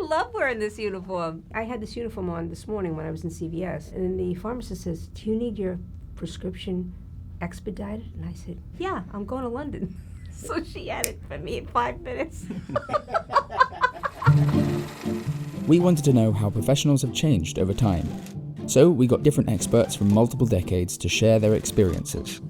love wearing this uniform. I had this uniform on this morning when I was in CVS, and the pharmacist says, do you need your prescription expedited? And I said, yeah, I'm going to London. So she had it for me in 5 minutes. We wanted to know how professionals have changed over time. So we got different experts from multiple decades to share their experiences.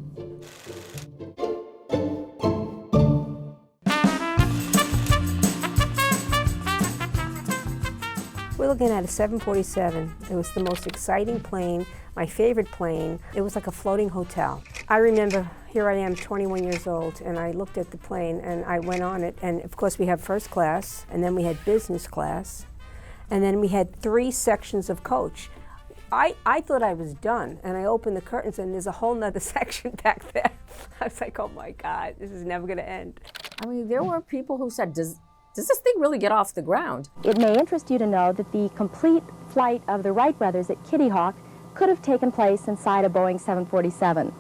We're looking at a 747. It was the most exciting plane, my favorite plane. It was like a floating hotel. I remember, here I am, 21 years old, and I looked at the plane and I went on it, and of course we have first class, and then we had business class, and then we had 3 sections of coach. I thought I was done, and I opened the curtains and there's a whole nother section back there. I was like, oh my God, this is never gonna end. I mean, there were people who said, does this thing really get off the ground? It may interest you to know that the complete flight of the Wright brothers at Kitty Hawk could have taken place inside a Boeing 747.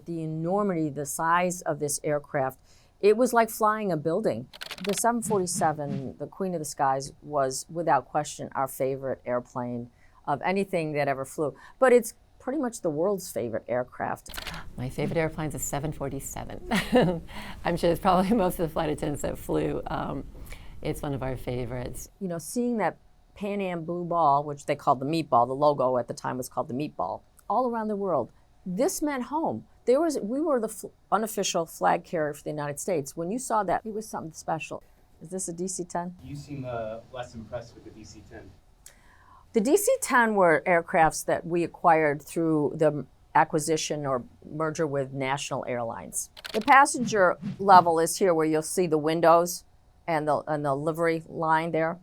The enormity, the size of this aircraft, it was like flying a building. The 747, the Queen of the Skies, was without question our favorite airplane of anything that ever flew. But it's pretty much the world's favorite aircraft. My favorite airplane is a 747. I'm sure it's probably most of the flight attendants that flew. It's one of our favorites. You know, seeing that Pan Am blue ball, which they called the meatball, the logo at the time was called the meatball, all around the world, this meant home. We were the unofficial flag carrier for the United States. When you saw that, it was something special. Is this a DC-10? You seem less impressed with the DC-10. The DC-10 were aircrafts that we acquired through the acquisition or merger with National Airlines. The passenger level is here where you'll see the windows and the livery line there.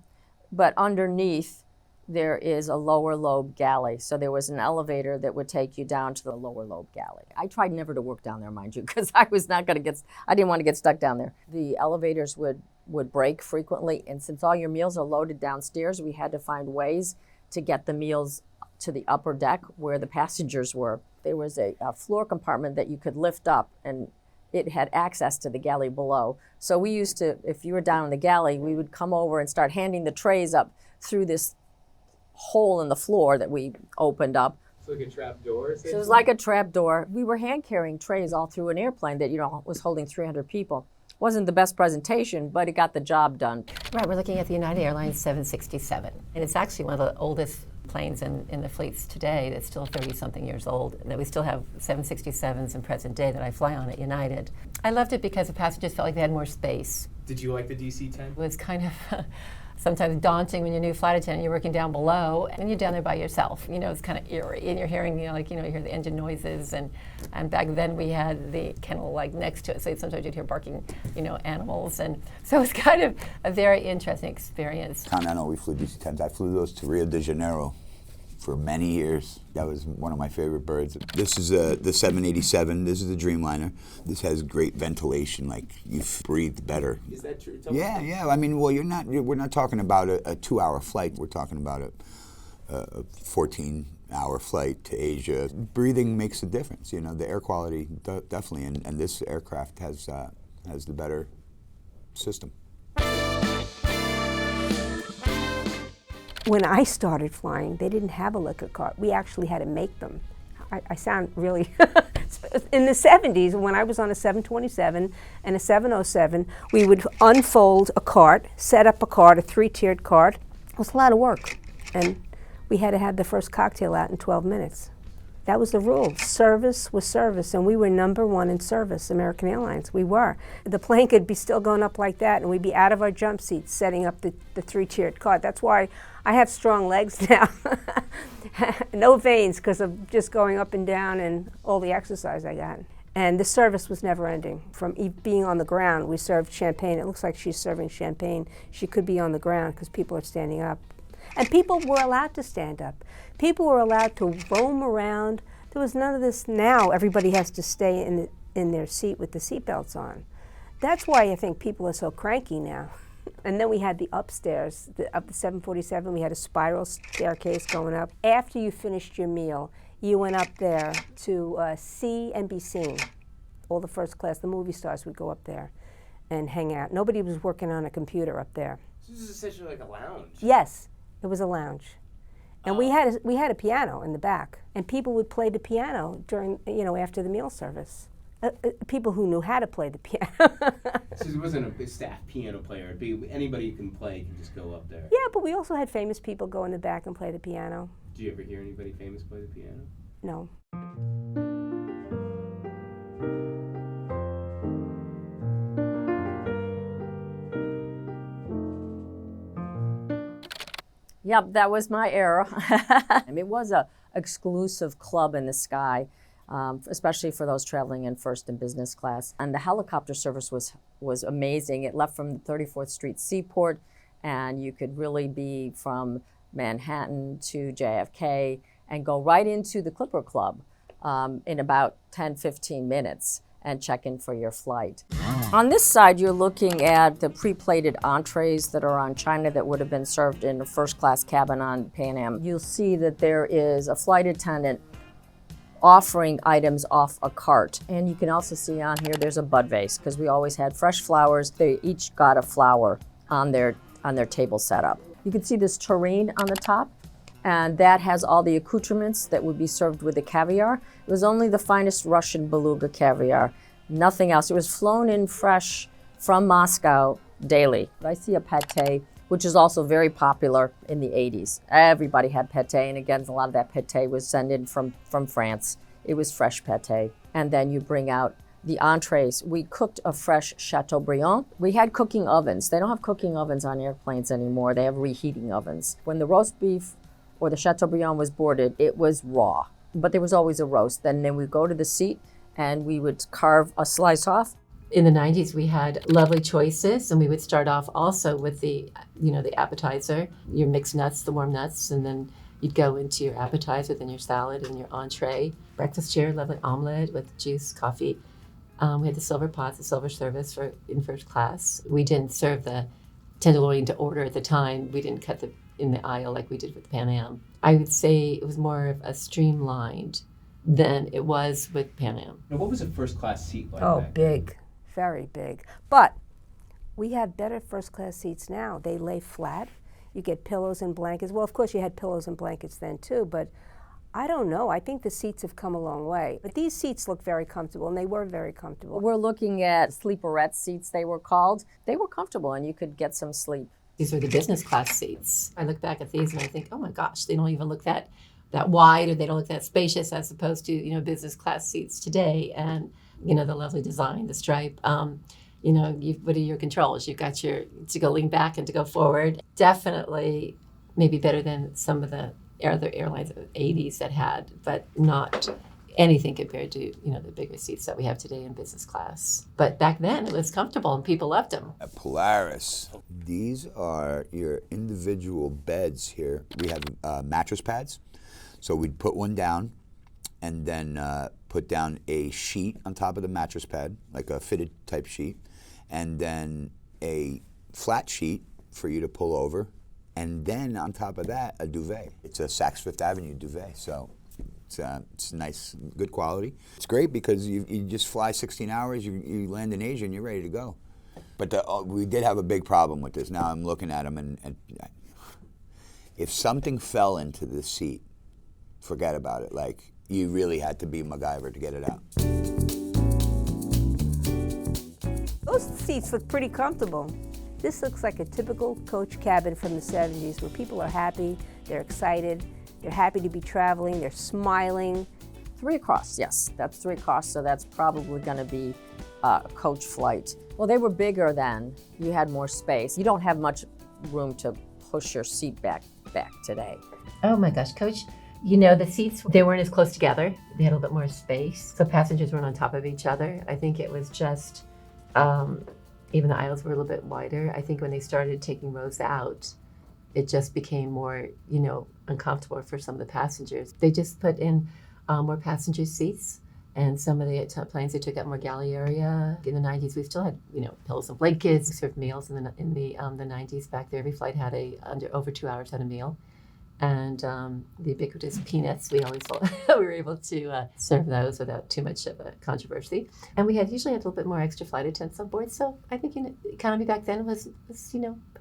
But underneath, there is a lower lobe galley. So there was an elevator that would take you down to the lower lobe galley. I tried never to work down there, mind you, because I didn't want to get stuck down there. The elevators would break frequently, and since all your meals are loaded downstairs, we had to find ways to get the meals to the upper deck where the passengers were. There was a floor compartment that you could lift up, and it had access to the galley below. So we used to, if you were down in the galley, we would come over and start handing the trays up through this hole in the floor that we opened up. It's like a trap door? So it was like a trap door. We were hand carrying trays all through an airplane that, was holding 300 people. Wasn't the best presentation, but it got the job done. Right, we're looking at the United Airlines 767. And it's actually one of the oldest planes in the fleets today that's still 30-something years old. And that we still have 767s in present day that I fly on at United. I loved it because the passengers felt like they had more space. Did you like the DC-10? It was kind of sometimes daunting when you're a new flight attendant, you're working down below, and you're down there by yourself. It's kind of eerie, and you're hearing, you hear the engine noises, and back then we had the kennel next to it, so sometimes you'd hear barking, animals, and so it's kind of a very interesting experience. Continental, we flew DC-10s. I flew those to Rio de Janeiro for many years. That was one of my favorite birds. This is the 787. This is the Dreamliner. This has great ventilation, you breathe better. Is that true? Yeah. I mean, well, we're not talking about a 2-hour flight. We're talking about a 14-hour flight to Asia. Breathing makes a difference. The air quality definitely, and this aircraft has the better system. When I started flying, they didn't have a liquor cart. We actually had to make them. I sound really... In the 70s, when I was on a 727 and a 707, we would unfold a cart, set up a cart, a 3-tiered cart. It was a lot of work. And we had to have the first cocktail out in 12 minutes. That was the rule. Service was service, and we were #1 in service, American Airlines. We were. The plane could be still going up like that, and we'd be out of our jump seats setting up the 3-tiered cart. That's why I have strong legs now. No veins, because of just going up and down and all the exercise I got. And the service was never ending. From being on the ground, we served champagne. It looks like she's serving champagne. She could be on the ground because people are standing up. And people were allowed to stand up. People were allowed to roam around. There was none of this. Now everybody has to stay in their seat with the seatbelts on. That's why I think people are so cranky now. And then we had the upstairs, up the 747, we had a spiral staircase going up. After you finished your meal, you went up there to see and be seen. All the first class, the movie stars would go up there and hang out. Nobody was working on a computer up there. So this is essentially like a lounge. Yes, it was a lounge. And we had a piano in the back, and people would play the piano during, after the meal service. People who knew how to play the piano. So it wasn't a staff piano player. It'd be anybody who can play can just go up there. Yeah, but we also had famous people go in the back and play the piano. Do you ever hear anybody famous play the piano? No. Yep, that was my era. It was a exclusive club in the sky, especially for those traveling in first and business class. And the helicopter service was amazing. It left from the 34th Street Seaport, and you could really be from Manhattan to JFK and go right into the Clipper Club in about 10, 15 minutes and check in for your flight. On this side, you're looking at the pre-plated entrees that are on China that would have been served in a first-class cabin on Pan Am. You'll see that there is a flight attendant offering items off a cart. And you can also see on here there's a bud vase, because we always had fresh flowers. They each got a flower on their table setup. You can see this tureen on the top, and that has all the accoutrements that would be served with the caviar. It was only the finest Russian beluga caviar, nothing else. It was flown in fresh from Moscow daily. I see a pate, which is also very popular in the 80s. Everybody had pate, and again, a lot of that pate was sent in from France. It was fresh pate. And then you bring out the entrees. We cooked a fresh Chateaubriand. We had cooking ovens. They don't have cooking ovens on airplanes anymore. They have reheating ovens. When the roast beef or the Chateaubriand was boarded, it was raw, but there was always a roast. Then we'd go to the seat and we would carve a slice off. In the 90s, we had lovely choices, and we would start off also with the appetizer, your mixed nuts, the warm nuts, and then you'd go into your appetizer, then your salad and your entree. Breakfast here, lovely omelet with juice, coffee. We had the silver pots, the silver service in first class. We didn't serve the tenderloin to order at the time. We didn't cut in the aisle like we did with Pan Am. I would say it was more of a streamlined than it was with Pan Am. Now, what was a first class seat like? Oh, back big, very big. But we have better first class seats now. They lay flat. You get pillows and blankets. Well, of course, you had pillows and blankets then too, but I don't know. I think the seats have come a long way. But these seats look very comfortable, and they were very comfortable. We're looking at sleeperette seats, they were called. They were comfortable, and you could get some sleep. These were the business class seats. I look back at these and I think, oh my gosh, they don't even look that wide, or they don't look that spacious as opposed to, business class seats today. And, the lovely design, the stripe. What are your controls? You've got to go lean back and to go forward. Definitely maybe better than some of the other airlines of the 80s that had, but not anything compared to, the bigger seats that we have today in business class. But back then it was comfortable and people loved them. At Polaris, these are your individual beds here. We have mattress pads. So we'd put one down and then put down a sheet on top of the mattress pad, like a fitted type sheet, and then a flat sheet for you to pull over, and then on top of that, a duvet. It's a Saks Fifth Avenue duvet, so it's nice, good quality. It's great because you just fly 16 hours, you land in Asia, and you're ready to go. But we did have a big problem with this. Now I'm looking at them, and if something fell into the seat, forget about it. Like, you really had to be MacGyver to get it out. Those seats look pretty comfortable. This looks like a typical coach cabin from the 70s where people are happy, they're excited, they're happy to be traveling, they're smiling. 3 across, yes, that's 3 across, so that's probably going to be a coach flight. Well, they were bigger then. You had more space. You don't have much room to push your seat back today. Oh my gosh, Coach. The seats, they weren't as close together. They had a little bit more space. So passengers weren't on top of each other. I think it was just, even the aisles were a little bit wider. I think when they started taking rows out, it just became more, uncomfortable for some of the passengers. They just put in more passenger seats, and some of the planes, they took up more galley area. In the 90s, we still had, pillows and blankets. We served meals in the 90s back there. Every flight had over 2 hours had a meal. And the ubiquitous peanuts, we always we were able to serve those without too much of a controversy. And we usually had a little bit more extra flight attendants on board. So I think economy back then was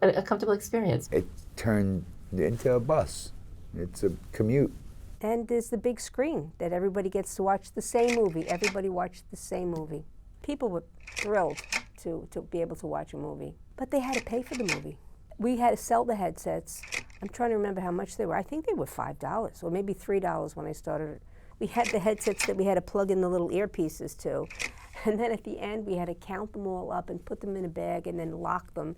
a comfortable experience. It turned into a bus. It's a commute. And there's the big screen that everybody gets to watch the same movie. Everybody watched the same movie. People were thrilled to be able to watch a movie, but they had to pay for the movie. We had to sell the headsets. I'm trying to remember how much they were. I think they were $5 or maybe $3 when I started. We had the headsets that we had to plug in the little earpieces to. And then at the end, we had to count them all up and put them in a bag and then lock them.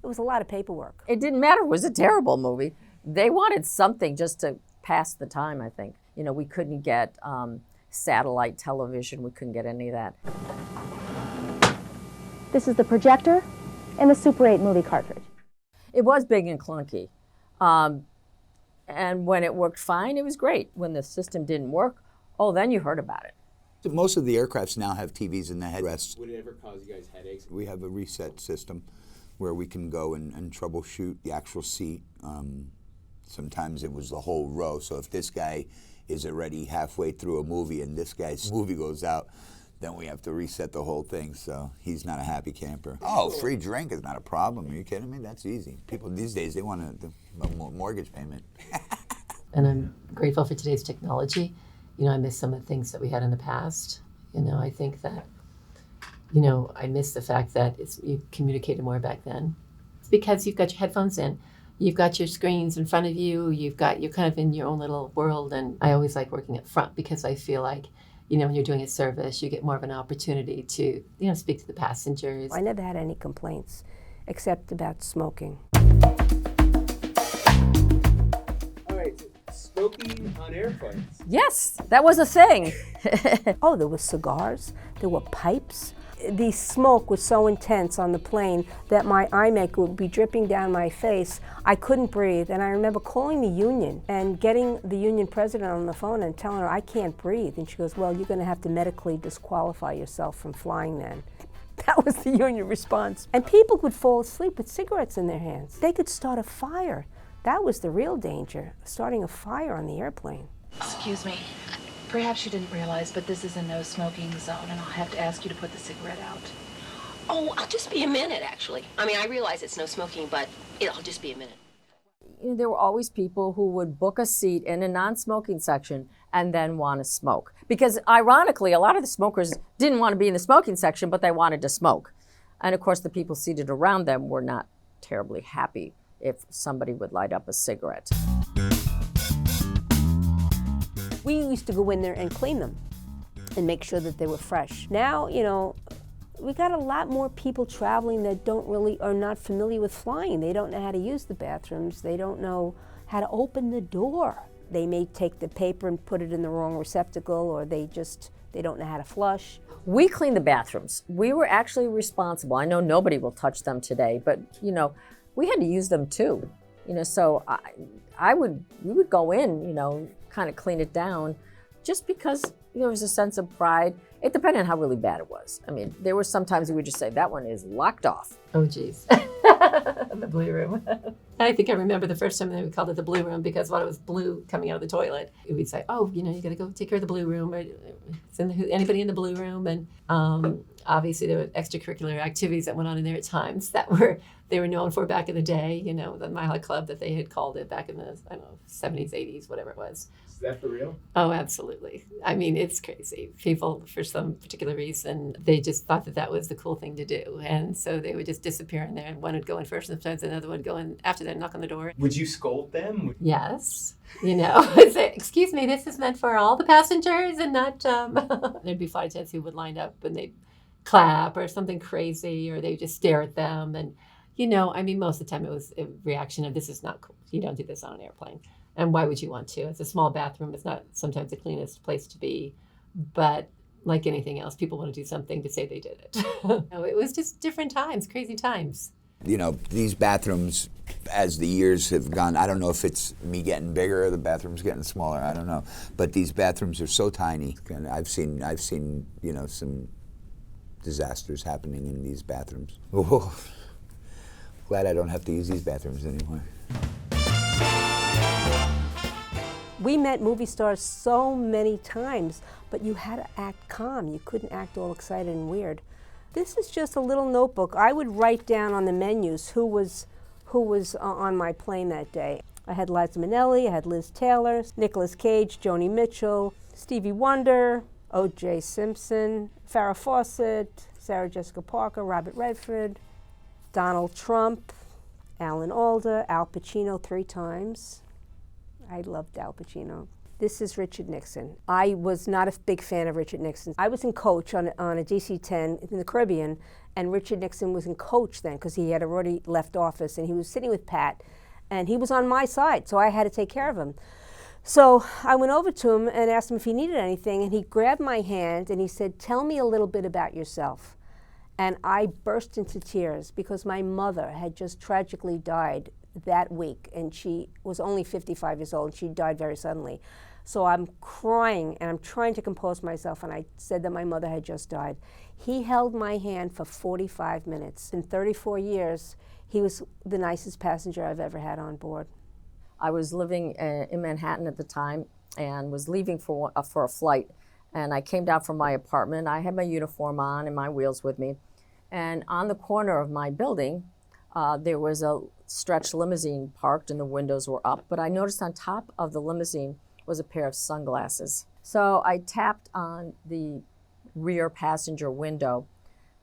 It was a lot of paperwork. It didn't matter. It was a terrible movie. They wanted something just to pass the time, I think. We couldn't get satellite television. We couldn't get any of that. This is the projector and the Super 8 movie cartridge. It was big and clunky. And when it worked fine, it was great. When the system didn't work, then you heard about it. Most of the aircrafts now have TVs in the headrests. Would it ever cause you guys headaches? We have a reset system where we can go and troubleshoot the actual seat. Sometimes it was the whole row. So if this guy is already halfway through a movie and this guy's movie goes out, then we have to reset the whole thing. So he's not a happy camper. Oh, free drink is not a problem. Are you kidding me? That's easy. People these days, they want a mortgage payment. And I'm grateful for today's technology. I miss some of the things that we had in the past. I think that, I miss the fact that you communicated more back then. It's because you've got your headphones in, you've got your screens in front of you, you're kind of in your own little world. And I always like working up front because I feel like, when you're doing a service, you get more of an opportunity to, speak to the passengers. I never had any complaints, except about smoking. All right, smoking on airplanes. Yes, that was a thing. Oh, there were cigars, there were pipes. The smoke was so intense on the plane that my eye makeup would be dripping down my face. I couldn't breathe, and I remember calling the union and getting the union president on the phone and telling her I can't breathe. And she goes, well, you're going to have to medically disqualify yourself from flying then. That was the union response. And people would fall asleep with cigarettes in their hands. They could start a fire. That was the real danger, starting a fire on the airplane. Excuse me. Perhaps you didn't realize, but this is a no-smoking zone, and I'll have to ask you to put the cigarette out. Oh, I'll just be a minute, actually. I mean, I realize it's no smoking, but it'll just be a minute. There were always people who would book a seat in a non-smoking section and then want to smoke. Because ironically, a lot of the smokers didn't want to be in the smoking section, but they wanted to smoke. And of course, the people seated around them were not terribly happy if somebody would light up a cigarette. We used to go in there and clean them and make sure that they were fresh. Now, we got a lot more people traveling that are not familiar with flying. They don't know how to use the bathrooms. They don't know how to open the door. They may take the paper and put it in the wrong receptacle, or they don't know how to flush. We cleaned the bathrooms. We were actually responsible. I know nobody will touch them today, but we had to use them too. So we would go in, kind of clean it down, just because there was a sense of pride. It depended on how really bad it was. I mean, there were some times we would just say, that one is locked off. Oh, geez. The blue room. I think I remember the first time that we called it the blue room because when it was blue coming out of the toilet, we'd say, oh, you got to go take care of the blue room. Or, anybody in the blue room? And obviously there were extracurricular activities that went on in there at times that they were known for back in the day, the Mile High Club that they had called it back in the, 70s, 80s, whatever it was. Is that for real? Oh, absolutely. I mean, it's crazy. People, for some particular reason, they just thought that was the cool thing to do. And so they would just disappear in there, and one would go in first, and sometimes another would go in after that, knock on the door. Would you scold them? Yes. Say, excuse me, this is meant for all the passengers and not, There'd be flight attendants who would line up and they'd clap or something crazy, or they'd just stare at them. And, most of the time it was a reaction of, this is not cool. You don't do this on an airplane. And why would you want to? It's a small bathroom. It's not sometimes the cleanest place to be. But like anything else, people want to do something to say they did it. It was just different times, crazy times. These bathrooms, as the years have gone, I don't know if it's me getting bigger or the bathrooms getting smaller. I don't know. But these bathrooms are so tiny. And I've seen some disasters happening in these bathrooms. Oh, glad I don't have to use these bathrooms anymore. We met movie stars so many times, but you had to act calm. You couldn't act all excited and weird. This is just a little notebook. I would write down on the menus who was on my plane that day. I had Liza Minnelli, I had Liz Taylor, Nicolas Cage, Joni Mitchell, Stevie Wonder, O.J. Simpson, Farrah Fawcett, Sarah Jessica Parker, Robert Redford, Donald Trump, Alan Alda, Al Pacino 3 times. I loved Al Pacino. This is Richard Nixon. I was not a big fan of Richard Nixon. I was in coach on a DC-10 in the Caribbean, and Richard Nixon was in coach then because he had already left office, and he was sitting with Pat, and he was on my side, so I had to take care of him. So I went over to him and asked him if he needed anything, and he grabbed my hand and he said, "Tell me a little bit about yourself." And I burst into tears because my mother had just tragically died that week, and she was only 55 years old, and she died very suddenly. So I'm crying, and I'm trying to compose myself, and I said that my mother had just died. He held my hand for 45 minutes. In 34 years, he was the nicest passenger I've ever had on board. I was living in Manhattan at the time and was leaving for a flight. And I came down from my apartment. I had my uniform on and my wheels with me. And on the corner of my building, there was a stretch limousine parked and the windows were up. But I noticed on top of the limousine was a pair of sunglasses. So I tapped on the rear passenger window,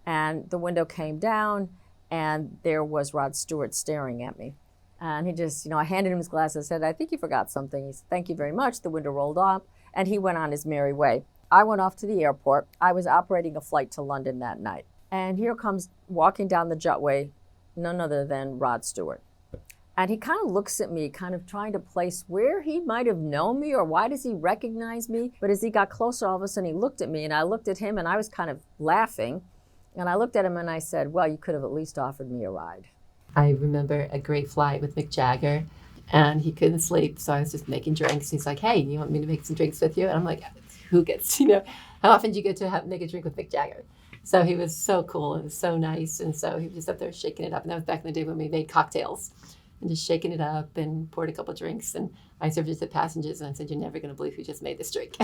and the window came down, and there was Rod Stewart staring at me. And he just, I handed him his glasses, said, "I think you forgot something." He said, "Thank you very much." The window rolled up, and he went on his merry way. I went off to the airport. I was operating a flight to London that night. And here comes, walking down the jetway, none other than Rod Stewart. And he kind of looks at me, kind of trying to place where he might have known me or why does he recognize me. But as he got closer, all of a sudden he looked at me and I looked at him and I was kind of laughing. And I looked at him and I said, "Well, you could have at least offered me a ride." I remember a great flight with Mick Jagger, and he couldn't sleep, so I was just making drinks. He's like, "Hey, you want me to make some drinks with you?" And I'm like, "Who gets, how often do you get to make a drink with Mick Jagger?" So he was so cool and so nice, and so he was just up there shaking it up. And that was back in the day when we made cocktails, and just shaking it up and poured a couple drinks. And I served it to passengers, and I said, "You're never going to believe who just made this drink."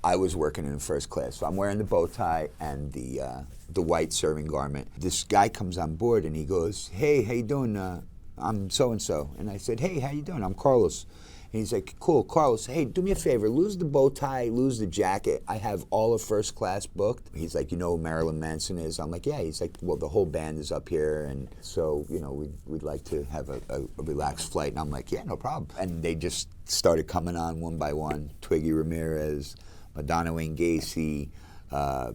I was working in first class, so I'm wearing the bow tie and the white serving garment. This guy comes on board and he goes, "Hey, how you doing? I'm so-and-so." And I said, "Hey, how you doing? I'm Carlos." And he's like, "Cool, Carlos, hey, do me a favor, lose the bow tie, lose the jacket. I have all of first class booked." He's like, "You know who Marilyn Manson is?" I'm like, "Yeah." He's like, "Well, the whole band is up here, and so, we'd like to have a relaxed flight." And I'm like, "Yeah, no problem." And they just started coming on one by one. Twiggy Ramirez, Madonna Wayne Gacy,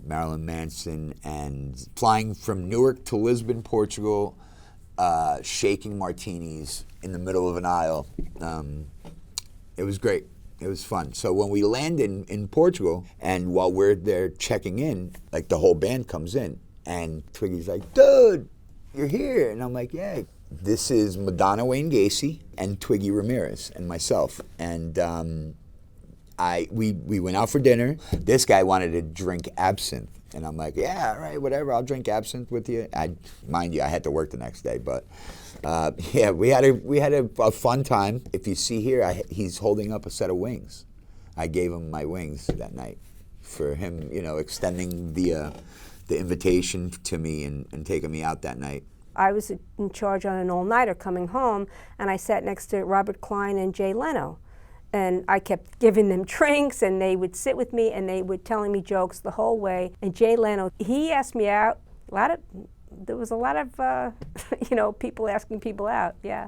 Marilyn Manson, and flying from Newark to Lisbon, Portugal, shaking martinis in the middle of an aisle. It was great. It was fun. So when we land in Portugal, and while we're there checking in, like the whole band comes in, and Twiggy's like, "Dude, you're here." And I'm like, "Yeah." This is Madonna Wayne Gacy and Twiggy Ramirez and myself. And we went out for dinner. This guy wanted to drink absinthe. And I'm like, "Yeah, all right, whatever, I'll drink absinthe with you." Mind you, I had to work the next day, but yeah, we had a fun time. If you see here, he's holding up a set of wings. I gave him my wings that night for him, extending the invitation to me and taking me out that night. I was in charge on an all-nighter coming home, and I sat next to Robert Klein and Jay Leno. And I kept giving them drinks, and they would sit with me, and they were telling me jokes the whole way. And Jay Leno, he asked me out. There was a lot of, people asking people out. Yeah.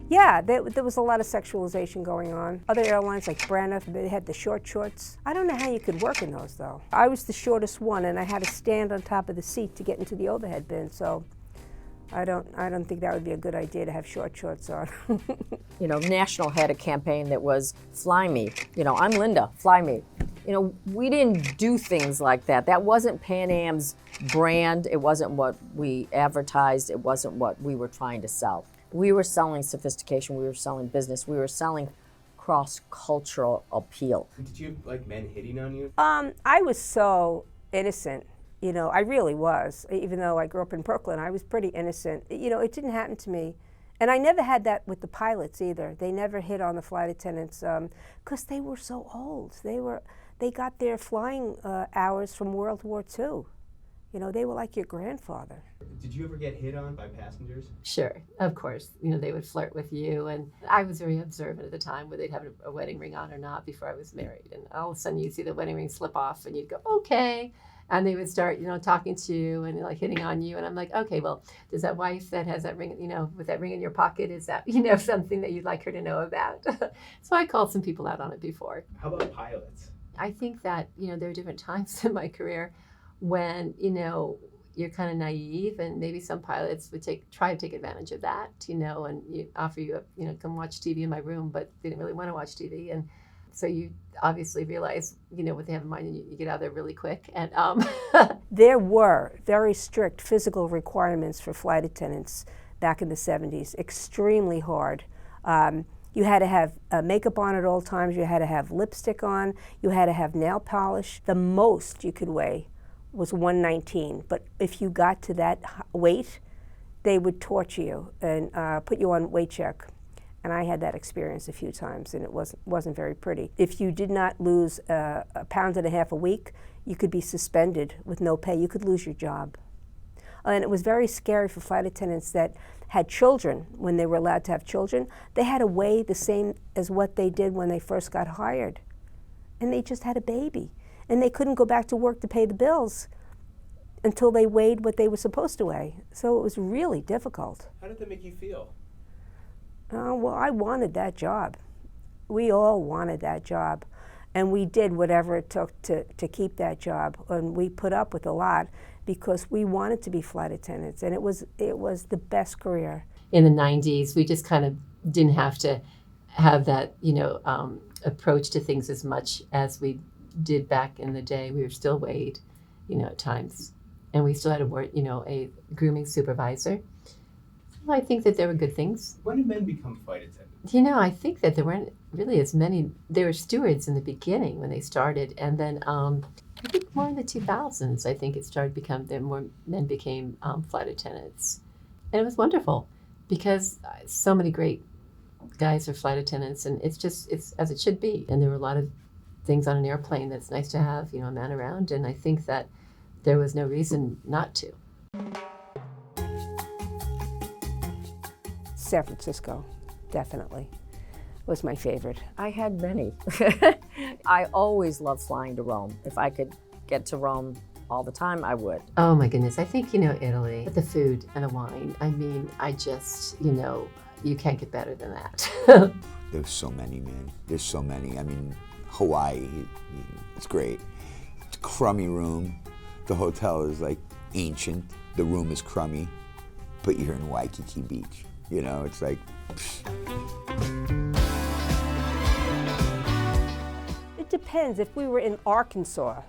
Yeah, there was a lot of sexualization going on. Other airlines like Braniff, they had the short shorts. I don't know how you could work in those though. I was the shortest one, and I had to stand on top of the seat to get into the overhead bin. So. I don't think that would be a good idea to have short shorts on. National had a campaign that was "Fly Me." I'm Linda, fly me. We didn't do things like that. That wasn't Pan Am's brand. It wasn't what we advertised. It wasn't what we were trying to sell. We were selling sophistication. We were selling business. We were selling cross-cultural appeal. Did you have like men hitting on you? I was so innocent. I really was. Even though I grew up in Brooklyn, I was pretty innocent. It didn't happen to me. And I never had that with the pilots either. They never hit on the flight attendants because they were so old. They got their flying hours from World War II. You know, they were like your grandfather. Did you ever get hit on by passengers? Sure, of course. You know, they would flirt with you, and I was very observant at the time whether they'd have a wedding ring on or not before I was married. And all of a sudden you'd see the wedding ring slip off and you'd go, okay. And they would start, you know, talking to you and like hitting on you. And I'm like, okay, well, does that wife that has that ring, you know, with that ring in your pocket, is that, you know, something that you'd like her to know about? So I called some people out on it before. How about pilots? I think that, you know, there are different times in my career when, you know, you're kind of naive, and maybe some pilots would try to take advantage of that, you know, and you offer you, you know, come watch TV in my room, but they didn't really want to watch TV. And so you obviously realize, you know, what they have in mind, and you get out of there really quick. And There were very strict physical requirements for flight attendants back in the 70s, extremely hard. You had to have makeup on at all times, you had to have lipstick on, you had to have nail polish. The most you could weigh was 119, but if you got to that weight, they would torture you and put you on weight check. And I had that experience a few times, and it wasn't very pretty. If you did not lose a pound and a half a week, you could be suspended with no pay. You could lose your job. And it was very scary for flight attendants that had children. When they were allowed to have children, they had to weigh the same as what they did when they first got hired. And they just had a baby. And they couldn't go back to work to pay the bills until they weighed what they were supposed to weigh. So it was really difficult. How did that make you feel? Well, I wanted that job. We all wanted that job. And we did whatever it took to keep that job. And we put up with a lot because we wanted to be flight attendants. And it was the best career. in the 90s, we just kind of didn't have to have that, approach to things as much as we did back in the day. We were still weighed, at times. And we still had a grooming supervisor. So I think that there were good things. When did men become flight attendants? I think that there weren't really as many. There were stewards in the beginning when they started. And then I think more in the 2000s, I think it started to become, that more men became flight attendants. And it was wonderful because so many great guys are flight attendants, and it's as it should be. And there were a lot of things on an airplane that's nice to have, a man around. And I think that there was no reason not to. San Francisco, definitely, was my favorite. I had many. I always loved flying to Rome. If I could get to Rome all the time, I would. Oh my goodness. I think, Italy, the food and the wine. I mean, I just, you can't get better than that. There's so many, man. There's so many. I mean, Hawaii, it's great. It's a crummy room. The hotel is like ancient. The room is crummy, but you're in Waikiki Beach. It's like, It depends. If we were in Arkansas,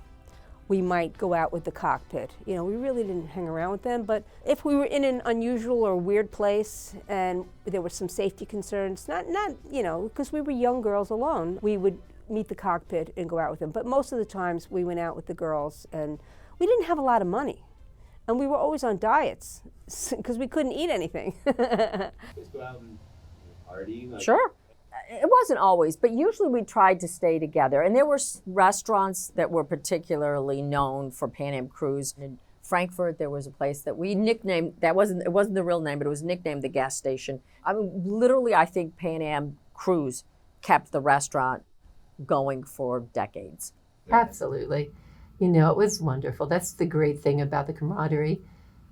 we might go out with the cockpit. We really didn't hang around with them, but if we were in an unusual or weird place and there were some safety concerns, not because we were young girls alone, we would meet the cockpit and go out with them. But most of the times we went out with the girls, and we didn't have a lot of money. And we were always on diets because we couldn't eat anything. Just go out and party? Sure. It wasn't always, but usually we tried to stay together. And there were restaurants that were particularly known for Pan Am Cruise. In Frankfurt, there was a place that we nicknamed, it wasn't the real name, but it was nicknamed the gas station. I mean, literally, I think Pan Am Cruise kept the restaurant going for decades. Absolutely. It was wonderful. That's the great thing about the camaraderie.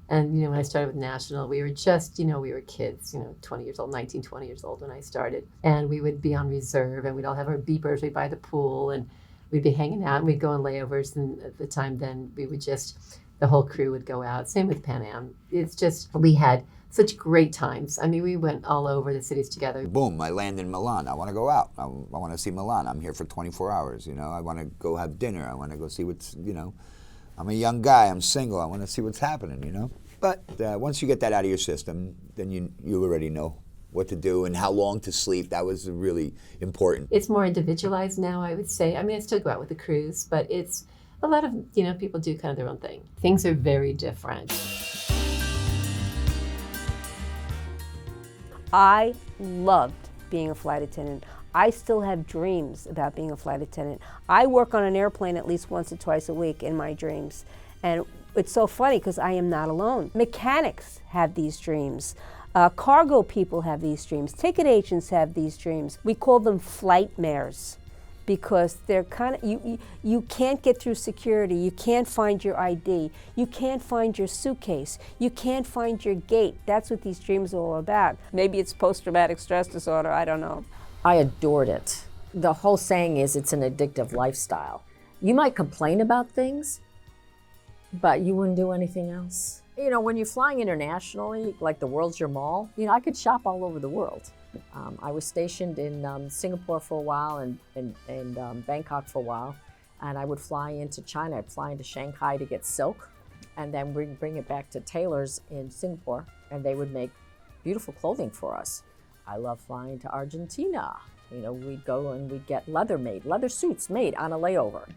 And, when I started with National, we were just, we were kids, 20 years old, 19, 20 years old when I started. And we would be on reserve, and we'd all have our beepers. We'd by the pool, and we'd be hanging out, and we'd go on layovers. And at the time then, we would the whole crew would go out. Same with Pan Am. It's just, we had such great times. I mean, we went all over the cities together. boom, I land in Milan. I want to go out. I want to see Milan. I'm here for 24 hours, I want to go have dinner. I want to go see what's, I'm a young guy. I'm single. I want to see what's happening, But once you get that out of your system, then you already know what to do and how long to sleep. That was really important. It's more individualized now, I would say. I mean, I still go out with the crews, but it's a lot of, people do kind of their own thing. Things are very different. I loved being a flight attendant. I still have dreams about being a flight attendant. I work on an airplane at least once or twice a week in my dreams. And it's so funny because I am not alone. Mechanics have these dreams. Cargo people have these dreams. Ticket agents have these dreams. We call them flight mares because they're kind of, you can't get through security. You can't find your ID. You can't find your suitcase. You can't find your gate. That's what these dreams are all about. Maybe it's post-traumatic stress disorder, I don't know. I adored it. The whole saying is it's an addictive lifestyle. You might complain about things, but you wouldn't do anything else. You know, when you're flying internationally, like the world's your mall, you know, I could shop all over the world. I was stationed in Singapore for a while and Bangkok for a while, and I would fly into China. I'd fly into Shanghai to get silk, and then bring it back to tailors in Singapore, and they would make beautiful clothing for us. I love flying to Argentina. You know, we'd go and we'd get leather suits made on a layover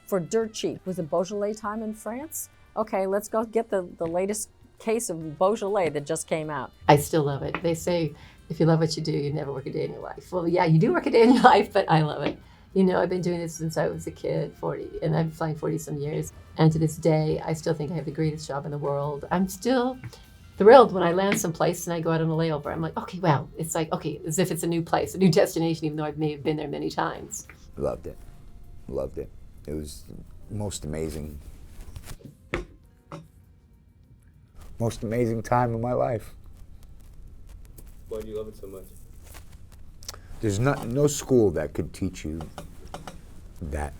for dirt cheap. Was it Beaujolais time in France? Okay, let's go get the latest case of Beaujolais that just came out. I still love it. They say, if you love what you do, you never work a day in your life. Well, yeah, you do work a day in your life, but I love it. You know, I've been doing this since I was a kid, 40, and I've been flying 40 some years. And to this day, I still think I have the greatest job in the world. I'm still thrilled when I land someplace and I go out on a layover. I'm like, okay, wow, it's like, okay, as if it's a new place, a new destination, even though I may have been there many times. Loved it. Loved it. It was the most amazing time of my life. Why do you love it so much? There's no school that could teach you that.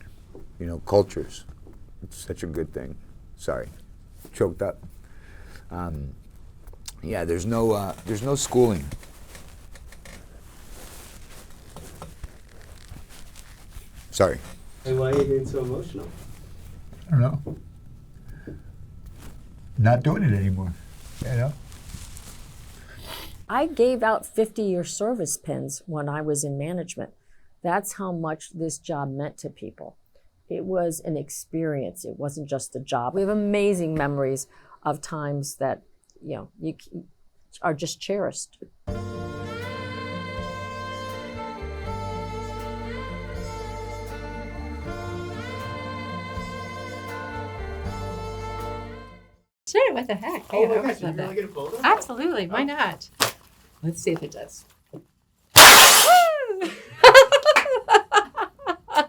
You know, cultures. It's such a good thing. Sorry, choked up. Yeah, there's no schooling. Sorry. Hey, why are you getting so emotional? I don't know. Not doing it anymore, you know? I gave out 50-year service pins when I was in management. That's how much this job meant to people. It was an experience. It wasn't just a job. We have amazing memories of times that, you know, you are just cherished. Sure, what the heck? Oh my gosh, you're really gonna fold it? Absolutely, why not? Let's see if it does.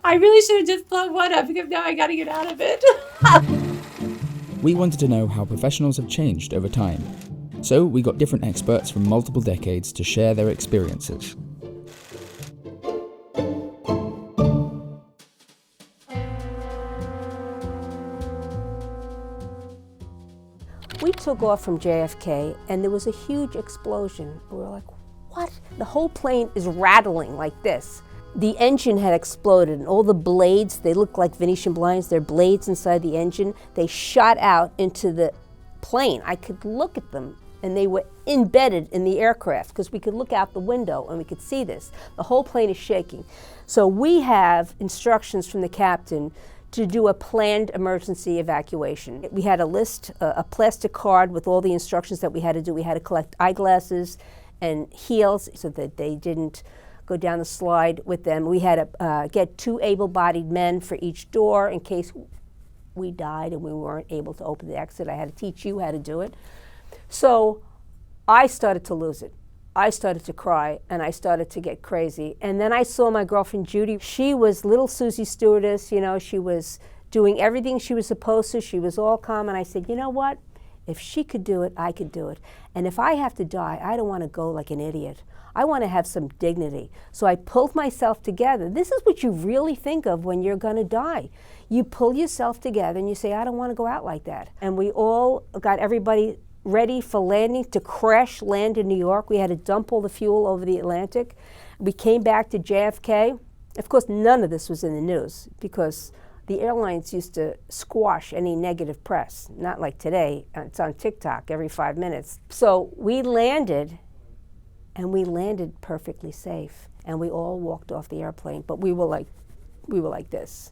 I really should have just blown one up because now I gotta get out of it. We wanted to know how professionals have changed over time, so we got different experts from multiple decades to share their experiences. We took off from JFK and there was a huge explosion. We were like, what? The whole plane is rattling like this. The engine had exploded and all the blades, they looked like Venetian blinds, they're blades inside the engine. They shot out into the plane. I could look at them and they were embedded in the aircraft because we could look out the window and we could see this. The whole plane is shaking. So we have instructions from the captain to do a planned emergency evacuation. We had a list, a plastic card with all the instructions that we had to do. We had to collect eyeglasses and heels so that they didn't go down the slide with them. We had to get 2 able-bodied men for each door in case we died and we weren't able to open the exit. I had to teach you how to do it. So I started to lose it. I started to cry and I started to get crazy. And then I saw my girlfriend Judy. She was little Susie Stewardess, you know, she was doing everything she was supposed to. She was all calm and I said, you know what? If she could do it, I could do it. And if I have to die, I don't want to go like an idiot. I want to have some dignity. So I pulled myself together. This is what you really think of when you're going to die. You pull yourself together and you say, I don't want to go out like that. And we all got everybody ready for landing, to crash land in New York. We had to dump all the fuel over the Atlantic. We came back to JFK. Of course, none of this was in the news because the airlines used to squash any negative press. Not like today, it's on TikTok every 5 minutes. So we landed, and we landed perfectly safe. And we all walked off the airplane, but we were like this.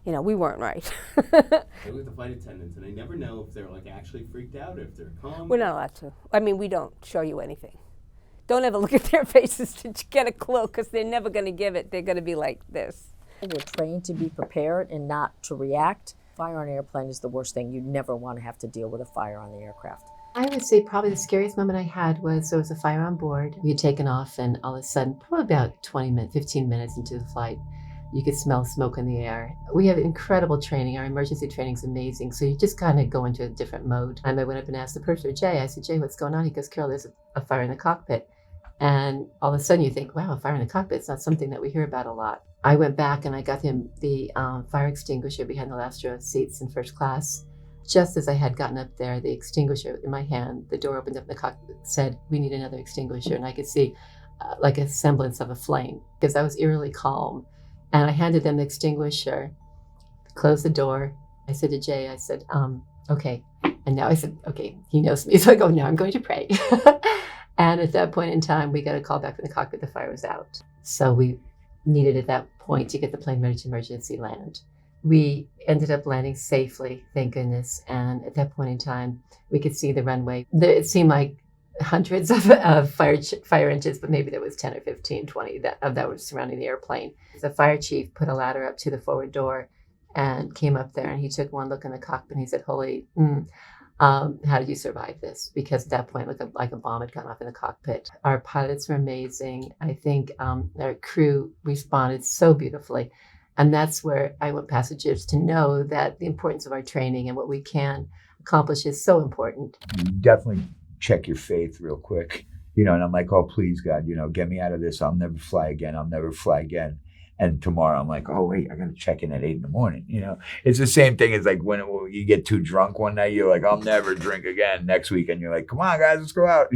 You know, we weren't right. I with the flight attendants, and I never know if they're like actually freaked out, if they're calm. We're not allowed to. I mean, we don't show you anything. Don't ever look at their faces to get a clue, because they're never going to give it. They're going to be like this. We're trained to be prepared and not to react. Fire on an airplane is the worst thing. You never want to have to deal with a fire on the aircraft. I would say probably the scariest moment I had was there was a fire on board. We had taken off, and all of a sudden, probably about 15 minutes into the flight, you could smell smoke in the air. We have incredible training. Our emergency training is amazing. So you just kind of go into a different mode. And I went up and asked the purser, Jay, I said, Jay, what's going on? He goes, Carol, there's a fire in the cockpit. And all of a sudden you think, wow, a fire in the cockpit, it's not something that we hear about a lot. I went back and I got him the fire extinguisher behind the last row of seats in first class. Just as I had gotten up there, the extinguisher in my hand, the door opened up and the cockpit said, we need another extinguisher. And I could see like a semblance of a flame, because I was eerily calm. And I handed them the extinguisher, closed the door. I said to Jay, I said, okay. And now I said, okay, he knows me. So I go, now I'm going to pray. And at that point in time, we got a call back from the cockpit, the fire was out. So we needed at that point to get the plane ready to emergency land. We ended up landing safely, thank goodness. And at that point in time, we could see the runway. It seemed like hundreds of fire engines, but maybe there was 10 or 15, 20 that were surrounding the airplane. The fire chief put a ladder up to the forward door and came up there, and he took one look in the cockpit and he said, holy, how did you survive this? Because at that point, it looked like a bomb had gone off in the cockpit. Our pilots were amazing. I think our crew responded so beautifully. And that's where I want passengers to know that the importance of our training and what we can accomplish is so important. You definitely check your faith real quick, and I'm like, oh, please, God, get me out of this. I'll never fly again. I'll never fly again. And tomorrow I'm like, oh, wait, I got to check in at 8 a.m. It's the same thing as like when you get too drunk one night, you're like, I'll never drink again. Next week, and you're like, come on, guys, let's go out.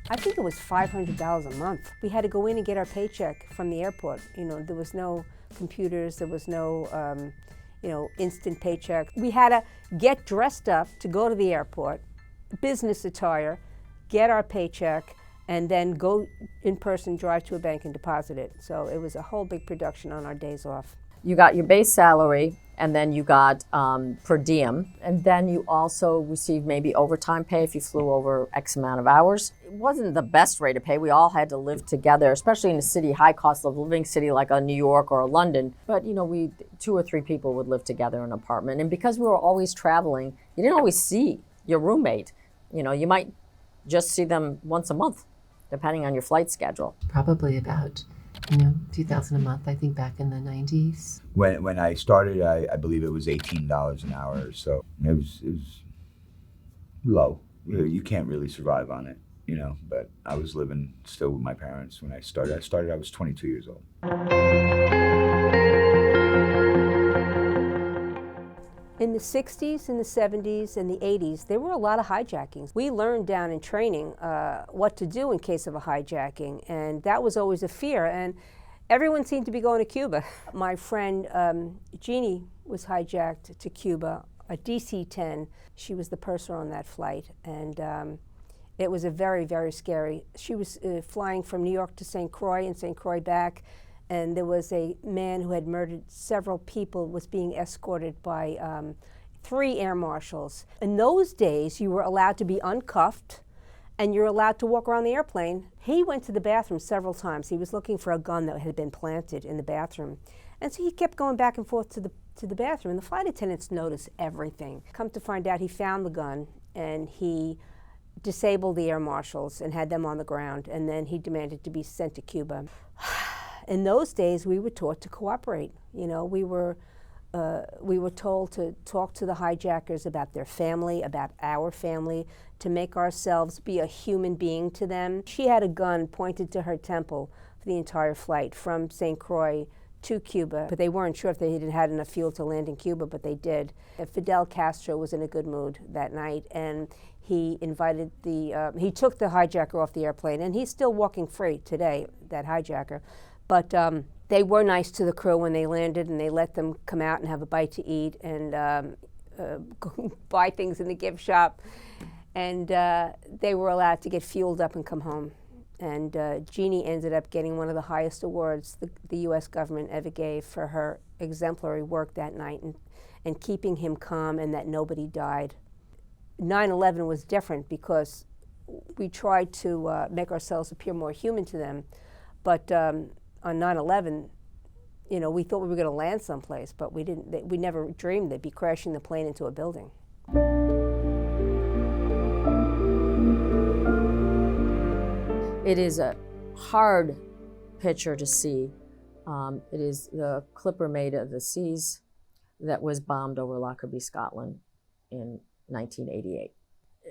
I think it was $500 a month. We had to go in and get our paycheck from the airport. There was no computers, there was no, instant paycheck. We had to get dressed up to go to the airport, business attire, get our paycheck, and then go in person, drive to a bank and deposit it. So it was a whole big production on our days off. You got your base salary, and then you got per diem, and then you also received maybe overtime pay if you flew over X amount of hours. It wasn't the best rate of pay. We all had to live together, especially in a city, high cost of living city like a New York or a London. But we 2 or 3 people would live together in an apartment. And because we were always traveling, you didn't always see your roommate. You might just see them once a month, depending on your flight schedule. Probably about $2,000 a month, I think, back in the 90s. When I started, I believe it was $18 an hour. So it was low. You can't really survive on it, but I was living still with my parents when I started. I was 22 years old. In the 60s, in the 70s, and the 80s, there were a lot of hijackings. We learned down in training what to do in case of a hijacking, and that was always a fear. And everyone seemed to be going to Cuba. My friend Jeannie was hijacked to Cuba, a DC-10. She was the purser on that flight, and it was a very, very scary. She was flying from New York to St. Croix and St. Croix back. And there was a man who had murdered several people, was being escorted by 3 air marshals. In those days, you were allowed to be uncuffed, and you're allowed to walk around the airplane. He went to the bathroom several times. He was looking for a gun that had been planted in the bathroom. And so he kept going back and forth to the bathroom, and the flight attendants noticed everything. Come to find out, he found the gun, and he disabled the air marshals and had them on the ground, and then he demanded to be sent to Cuba. In those days, we were taught to cooperate. We were told to talk to the hijackers about their family, about our family, to make ourselves be a human being to them. She had a gun pointed to her temple for the entire flight from St. Croix to Cuba, but they weren't sure if they had enough fuel to land in Cuba, but they did. Fidel Castro was in a good mood that night, and he invited he took the hijacker off the airplane, and he's still walking free today, that hijacker. But they were nice to the crew when they landed, and they let them come out and have a bite to eat and buy things in the gift shop. And they were allowed to get fueled up and come home. And Jeannie ended up getting one of the highest awards the U.S. government ever gave for her exemplary work that night and keeping him calm and that nobody died. 9/11 was different because we tried to make ourselves appear more human to them. But on 9/11, you know, we thought we were going to land someplace, but we didn't. We never dreamed they'd be crashing the plane into a building. It is a hard picture to see. It is the clipper made of the seas that was bombed over Lockerbie, Scotland in 1988.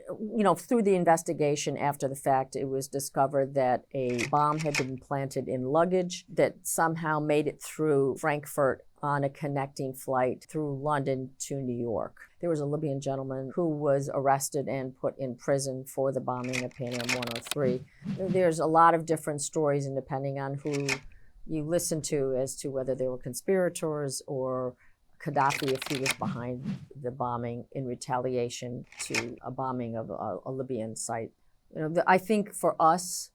You know, through the investigation after the fact, it was discovered that a bomb had been planted in luggage that somehow made it through Frankfurt on a connecting flight through London to New York. There was a Libyan gentleman who was arrested and put in prison for the bombing of Pan Am 103. There's a lot of different stories, and depending on who you listen to, as to whether they were conspirators or Gaddafi, if he was behind the bombing in retaliation to a bombing of a Libyan site. You know, I think for us,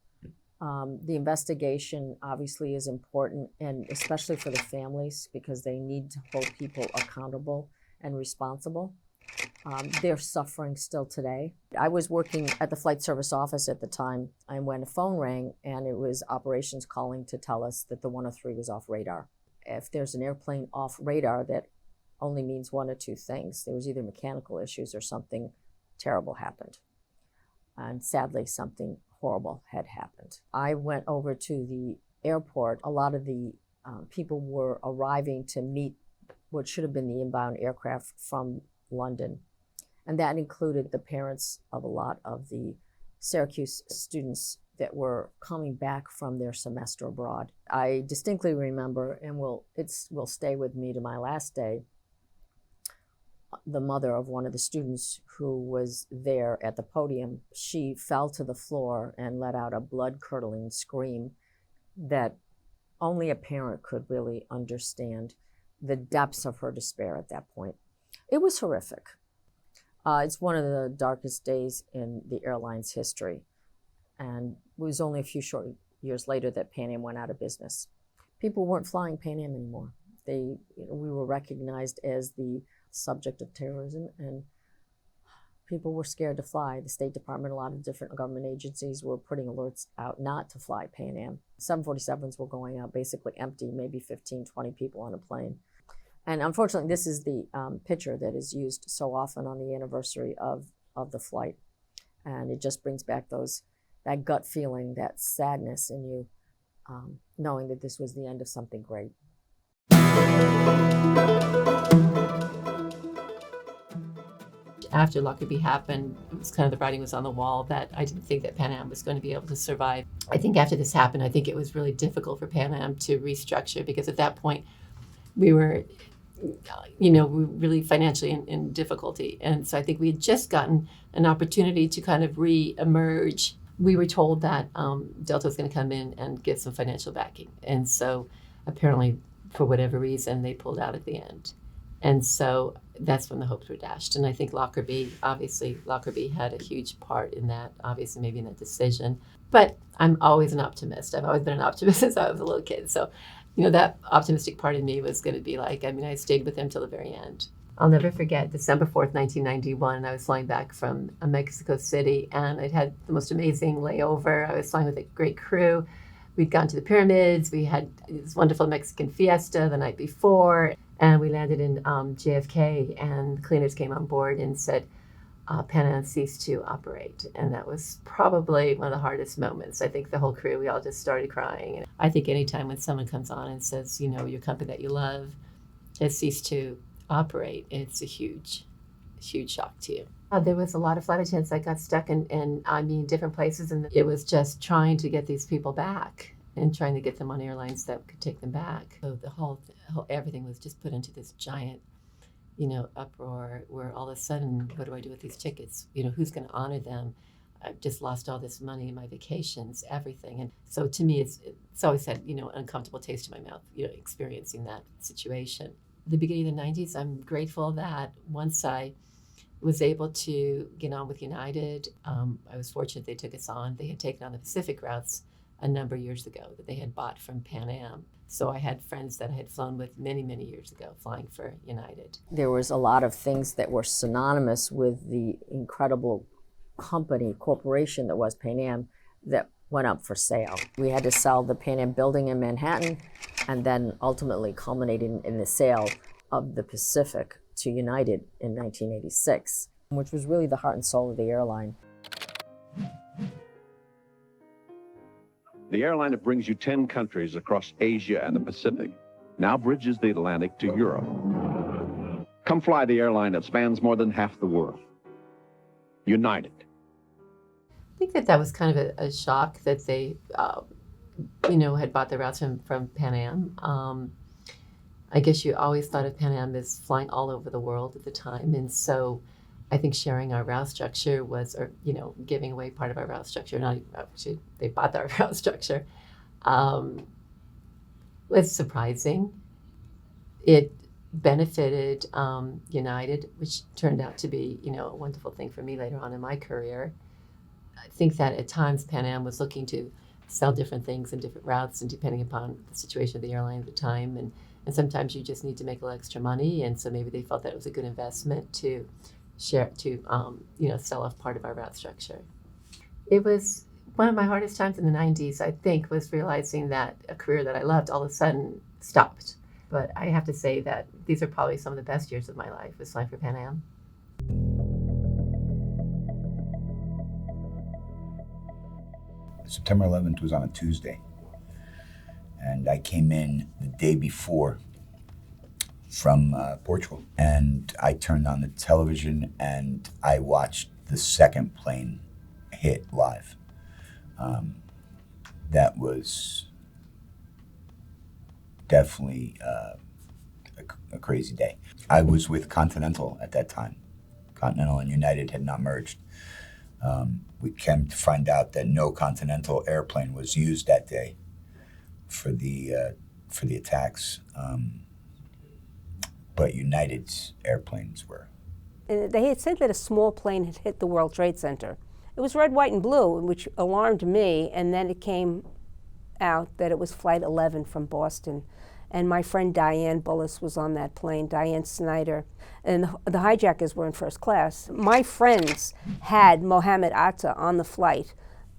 the investigation obviously is important, and especially for the families, because they need to hold people accountable and responsible. They're suffering still today. I was working at the flight service office at the time, and when a phone rang, and it was operations calling to tell us that the 103 was off radar. If there's an airplane off radar, that only means one or two things. There was either mechanical issues or something terrible happened. And sadly, something horrible had happened. I went over to the airport. A lot of the people were arriving to meet what should have been the inbound aircraft from London. And that included the parents of a lot of the Syracuse students that were coming back from their semester abroad. I distinctly remember, and will stay with me to my last day, the mother of one of the students who was there at the podium. She fell to the floor and let out a blood-curdling scream that only a parent could really understand the depths of her despair at that point. It was horrific. It's one of the darkest days in the airline's history. And it was only a few short years later that Pan Am went out of business. People weren't flying Pan Am anymore. We were recognized as the subject of terrorism, and people were scared to fly. The State Department, a lot of different government agencies were putting alerts out not to fly Pan Am. 747s were going out basically empty, maybe 15, 20 people on a plane. And unfortunately, this is the picture that is used so often on the anniversary of the flight. And it just brings back that gut feeling, that sadness in you, knowing that this was the end of something great. After Lockerbie happened, it was kind of the writing was on the wall that I didn't think that Pan Am was going to be able to survive. I think after this happened, I think it was really difficult for Pan Am to restructure, because at that point we were, we were really financially in difficulty. And so I think we had just gotten an opportunity to kind of re-emerge. We were told that Delta was going to come in and get some financial backing. And so apparently, for whatever reason, they pulled out at the end. And so that's when the hopes were dashed. And I think Lockerbie had a huge part in that, obviously maybe in that decision. But I'm always an optimist. I've always been an optimist since I was a little kid. So, that optimistic part of me was going to be like, I stayed with them till the very end. I'll never forget December 4th, 1991. I was flying back from Mexico City, and I'd had the most amazing layover. I was flying with a great crew. We'd gone to the pyramids. We had this wonderful Mexican fiesta the night before, and we landed in JFK, and cleaners came on board and said, Pan Am ceased to operate. And that was probably one of the hardest moments. I think the whole crew, we all just started crying. And I think anytime when someone comes on and says, your company that you love has ceased to operate, it's a huge, huge shock to you. There was a lot of flight attendants that got stuck in different places, and it was just trying to get these people back and trying to get them on airlines that could take them back. So the whole everything was just put into this giant, uproar, where all of a sudden, what do I do with these tickets? Who's going to honor them? I've just lost all this money, my vacations, everything. And so to me, it's always had, an uncomfortable taste in my mouth, experiencing that situation. At the beginning of the 90s, I'm grateful that once I was able to get on with United, I was fortunate they took us on. They had taken on the Pacific routes a number of years ago that they had bought from Pan Am. So I had friends that I had flown with many, many years ago flying for United. There was a lot of things that were synonymous with the incredible corporation that was Pan Am that went up for sale. We had to sell the Pan Am building in Manhattan and then ultimately culminating in the sale of the Pacific to United in 1986, which was really the heart and soul of the airline. The airline that brings you 10 countries across Asia and the Pacific now bridges the Atlantic to Europe. Come fly the airline that spans more than half the world. United. I think that was kind of a shock that they, had bought the routes from Pan Am. I guess you always thought of Pan Am as flying all over the world at the time, and so I think sharing our route structure giving away part of our route structure, not even, actually, they bought our route structure, was surprising. It benefited United, which turned out to be, a wonderful thing for me later on in my career. I think that at times Pan Am was looking to sell different things and different routes, and depending upon the situation of the airline at the time, and sometimes you just need to make a little extra money, and so maybe they felt that it was a good investment to share, to sell off part of our route structure. It was one of my hardest times in the 90s, I think, was realizing that a career that I loved all of a sudden stopped. But I have to say that these are probably some of the best years of my life, was flying for Pan Am. September 11th was on a Tuesday, and I came in the day before from Portugal, and I turned on the television and I watched the second plane hit live. That was definitely a crazy day. I was with Continental at that time. Continental and United had not merged. We came to find out that no Continental airplane was used that day for the attacks, but United's airplanes were. They had said that a small plane had hit the World Trade Center. It was red, white, and blue, which alarmed me, and then it came out that it was Flight 11 from Boston. And my friend Diane Bullis was on that plane, Diane Snyder, and the hijackers were in first class. My friends had Mohammed Atta on the flight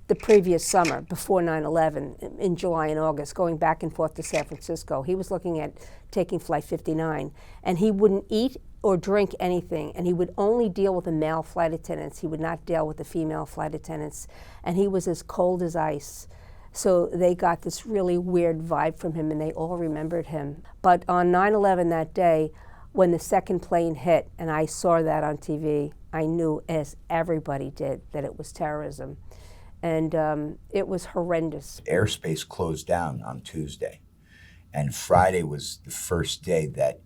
the previous summer, before 9/11, in July and August, going back and forth to San Francisco. He was looking at taking Flight 59, and he wouldn't eat or drink anything, and he would only deal with the male flight attendants. He would not deal with the female flight attendants, and he was as cold as ice. So they got this really weird vibe from him, and they all remembered him. But on 9/11 that day, when the second plane hit, and I saw that on TV, I knew, as everybody did, that it was terrorism. And it was horrendous. Airspace closed down on Tuesday, and Friday was the first day that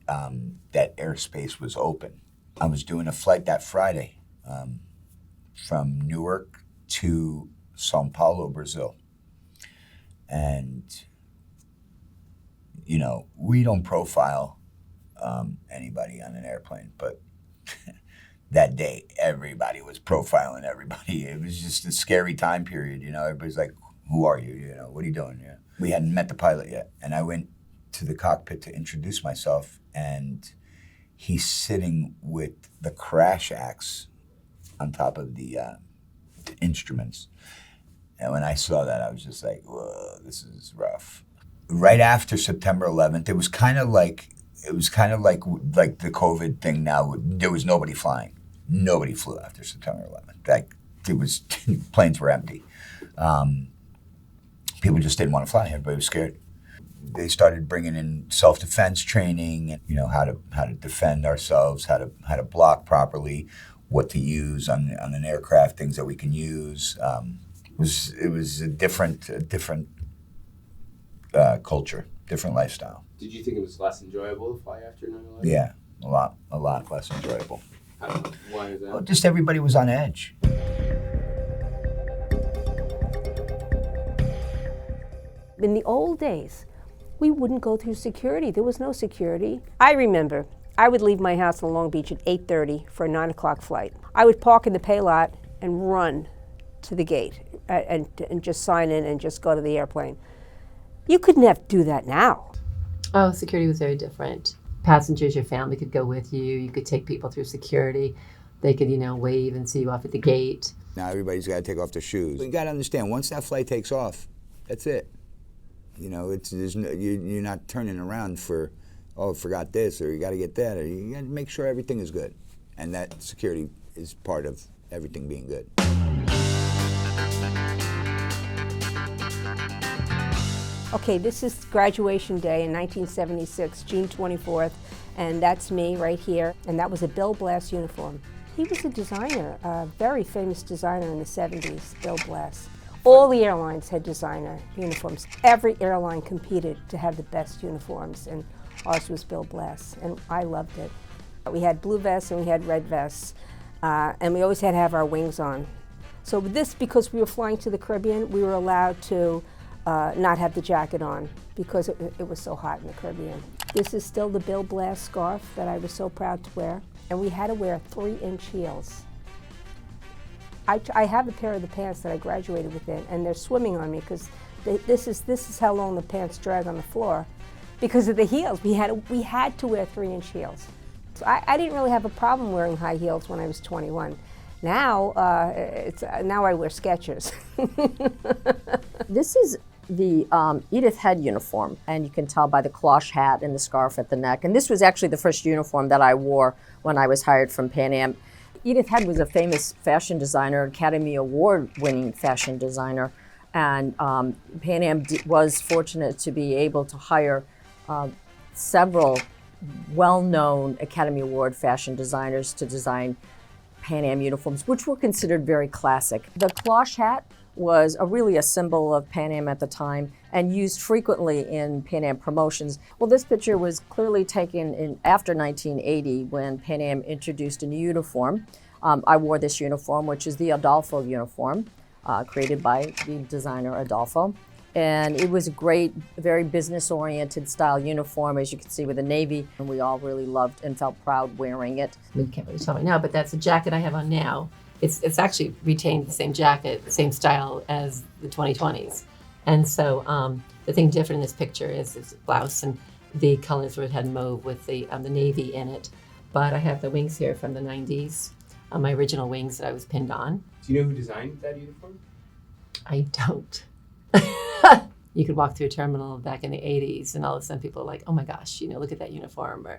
that airspace was open. I was doing a flight that Friday from Newark to Sao Paulo, Brazil. And, we don't profile anybody on an airplane, but that day, everybody was profiling everybody. It was just a scary time period, Everybody's like, who are you? What are you doing? Yeah. We hadn't met the pilot yet. And I went to the cockpit to introduce myself, and he's sitting with the crash axe on top of the instruments. And when I saw that, I was just like, whoa, this is rough. Right after September 11th, it was kind of like the COVID thing now. There was nobody flying. Nobody flew after September 11th. Planes were empty. People just didn't want to fly. Everybody was scared. They started bringing in self-defense training, how to defend ourselves, how to block properly, what to use on an aircraft, things that we can use. It was a different culture, different lifestyle. Did you think it was less enjoyable to fly after 9/11? Yeah, a lot less enjoyable. Why is that? Well, just everybody was on edge. In the old days, we wouldn't go through security. There was no security. I remember I would leave my house in Long Beach at 8:30 for a 9 o'clock flight. I would park in the pay lot and run to the gate. and just sign in and just go to the airplane. You couldn't have to do that now. Oh, security was very different. Passengers, your family could go with you. You could take people through security. They could, wave and see you off at the gate. Now everybody's got to take off their shoes. You got to understand, once that flight takes off, that's it. You're not turning around for, oh, forgot this, or you got to get that, or you got to make sure everything is good. And that security is part of everything being good. Okay, this is graduation day in 1976, June 24th, and that's me right here. And that was a Bill Blass uniform. He was a designer, a very famous designer in the 70s, Bill Blass. All the airlines had designer uniforms. Every airline competed to have the best uniforms, and ours was Bill Blass, and I loved it. We had blue vests and we had red vests, and we always had to have our wings on. So this, because we were flying to the Caribbean, we were allowed to not have the jacket on because it was so hot in the Caribbean. This is still the Bill Blass scarf that I was so proud to wear, and we had to wear 3-inch heels. I have a pair of the pants that I graduated with and they're swimming on me because this is how long the pants drag on the floor because of the heels. We had to wear 3-inch heels. So I didn't really have a problem wearing high heels when I was 21. Now, now I wear Skechers. This is the Edith Head uniform, and you can tell by the cloche hat and the scarf at the neck. And this was actually the first uniform that I wore when I was hired from Pan Am. Edith Head was a famous fashion designer, Academy Award-winning fashion designer, and Pan Am was fortunate to be able to hire several well-known Academy Award fashion designers to design Pan Am uniforms, which were considered very classic. The cloche hat was really a symbol of Pan Am at the time and used frequently in Pan Am promotions. Well, this picture was clearly taken after 1980 when Pan Am introduced a new uniform. I wore this uniform, which is the Adolfo uniform, created by the designer Adolfo. And it was a great, very business-oriented style uniform, as you can see with the navy, and we all really loved and felt proud wearing it. You can't really tell me now, but that's a jacket I have on now. It's actually retained the same jacket, the same style as the 2020s. And so the thing different in this picture is it's blouse and the colors where it had mauve with the navy in it. But I have the wings here from the 90s, my original wings that I was pinned on. Do you know who designed that uniform? I don't. You could walk through a terminal back in the 80s and all of a sudden people are like, oh my gosh, look at that uniform, or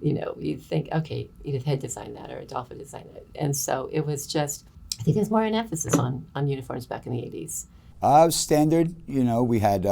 you think, okay, Edith Head designed that or Adolfo designed it. And so it was just, I think there's more an emphasis on uniforms back in the 80s. Standard, we had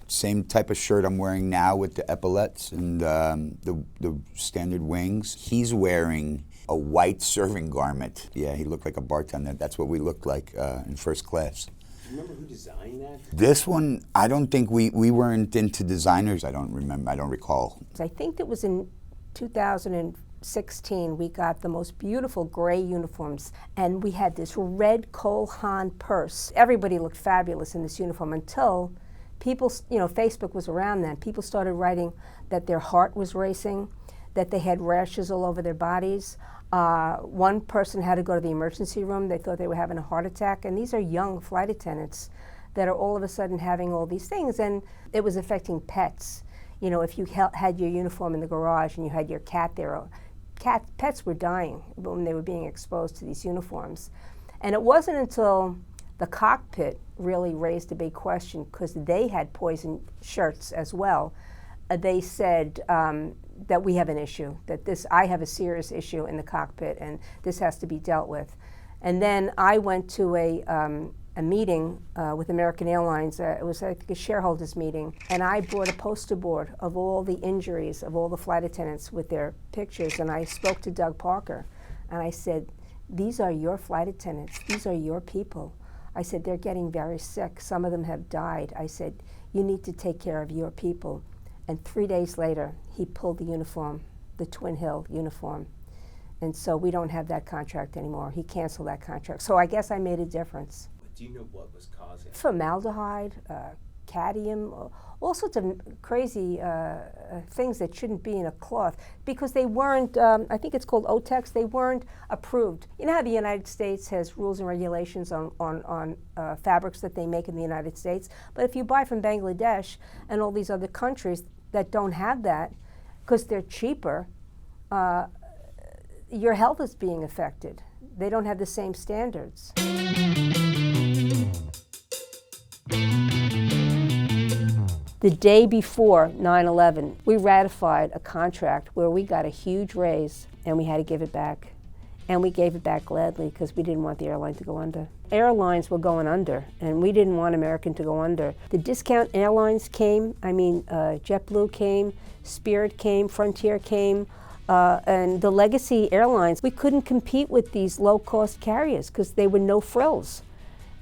same type of shirt I'm wearing now with the epaulets and the standard wings. He's wearing a white serving garment. Yeah, he looked like a bartender. That's what we looked like in first class. Do you remember who designed that? This one, I don't think we weren't into designers. I don't remember. I don't recall. I think it was in 2016 we got the most beautiful gray uniforms, and we had this red Cole Haan purse. Everybody looked fabulous in this uniform until people, Facebook was around then. People started writing that their heart was racing, that they had rashes all over their bodies. One person had to go to the emergency room. They thought they were having a heart attack, and these are young flight attendants that are all of a sudden having all these things, and it was affecting pets. If you had your uniform in the garage and you had your cat there, pets were dying when they were being exposed to these uniforms. And it wasn't until the cockpit really raised a big question, because they had poison shirts as well. They said that we have an issue, that I have a serious issue in the cockpit and this has to be dealt with. And then I went to a meeting with American Airlines. It was like a shareholders meeting, and I brought a poster board of all the injuries of all the flight attendants with their pictures, and I spoke to Doug Parker, and I said, these are your flight attendants, these are your people. I said, they're getting very sick, some of them have died. I said, you need to take care of your people. And 3 days later, he pulled the uniform, the Twin Hill uniform. And so we don't have that contract anymore. He canceled that contract. So I guess I made a difference. Do you know what was causing it? Formaldehyde, cadmium, all sorts of crazy things that shouldn't be in a cloth because they weren't, I think it's called OTEX, they weren't approved. You know how the United States has rules and regulations on fabrics that they make in the United States? But if you buy from Bangladesh and all these other countries that don't have that, because they're cheaper, your health is being affected. They don't have the same standards. The day before 9/11, we ratified a contract where we got a huge raise and we had to give it back. And we gave it back gladly because we didn't want the airline to go under. Airlines were going under and we didn't want American to go under. The discount airlines came, JetBlue came, Spirit came, Frontier came, and the legacy airlines, we couldn't compete with these low-cost carriers because they were no frills.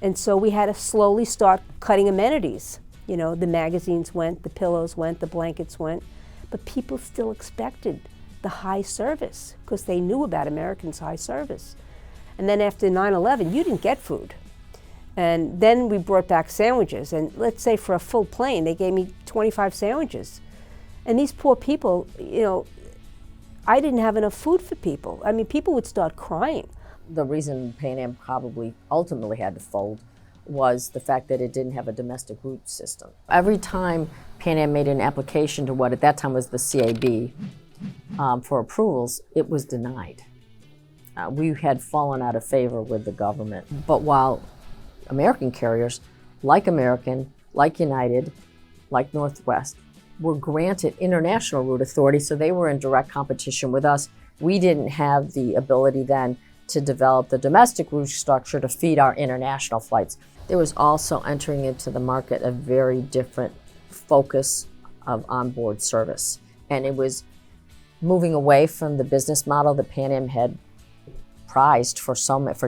And so we had to slowly start cutting amenities. You know, the magazines went, the pillows went, the blankets went, but people still expected the high service because they knew about Americans' high service. And then after 9/11, you didn't get food. And then we brought back sandwiches, and let's say for a full plane, they gave me 25 sandwiches. And these poor people, you know, I didn't have enough food for people. I mean, people would start crying. The reason Pan Am probably ultimately had to fold was the fact that it didn't have a domestic route system. Every time Pan Am made an application to what at that time was the CAB for approvals, it was denied. We had fallen out of favor with the government. But while American carriers, like American, like United, like Northwest, were granted international route authority, so they were in direct competition with us, we didn't have the ability then to develop the domestic route structure to feed our international flights. There was also entering into the market a very different focus of onboard service. And it was moving away from the business model that Pan Am had prized for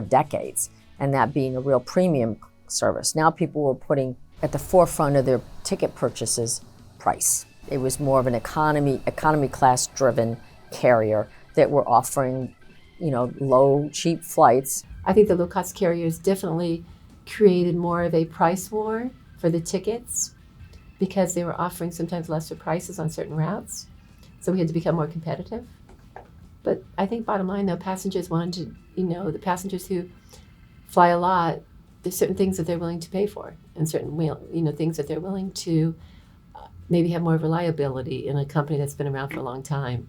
decades, and that being a real premium service. Now people were putting at the forefront of their ticket purchases price. It was more of an economy class driven carrier that were offering, you know, low, cheap flights. I think the low-cost carriers definitely created more of a price war for the tickets because they were offering sometimes lesser prices on certain routes. So we had to become more competitive. But I think bottom line, though, passengers wanted to, you know, the passengers who fly a lot, there's certain things that they're willing to pay for and certain, you know, things that they're willing to maybe have more reliability in a company that's been around for a long time.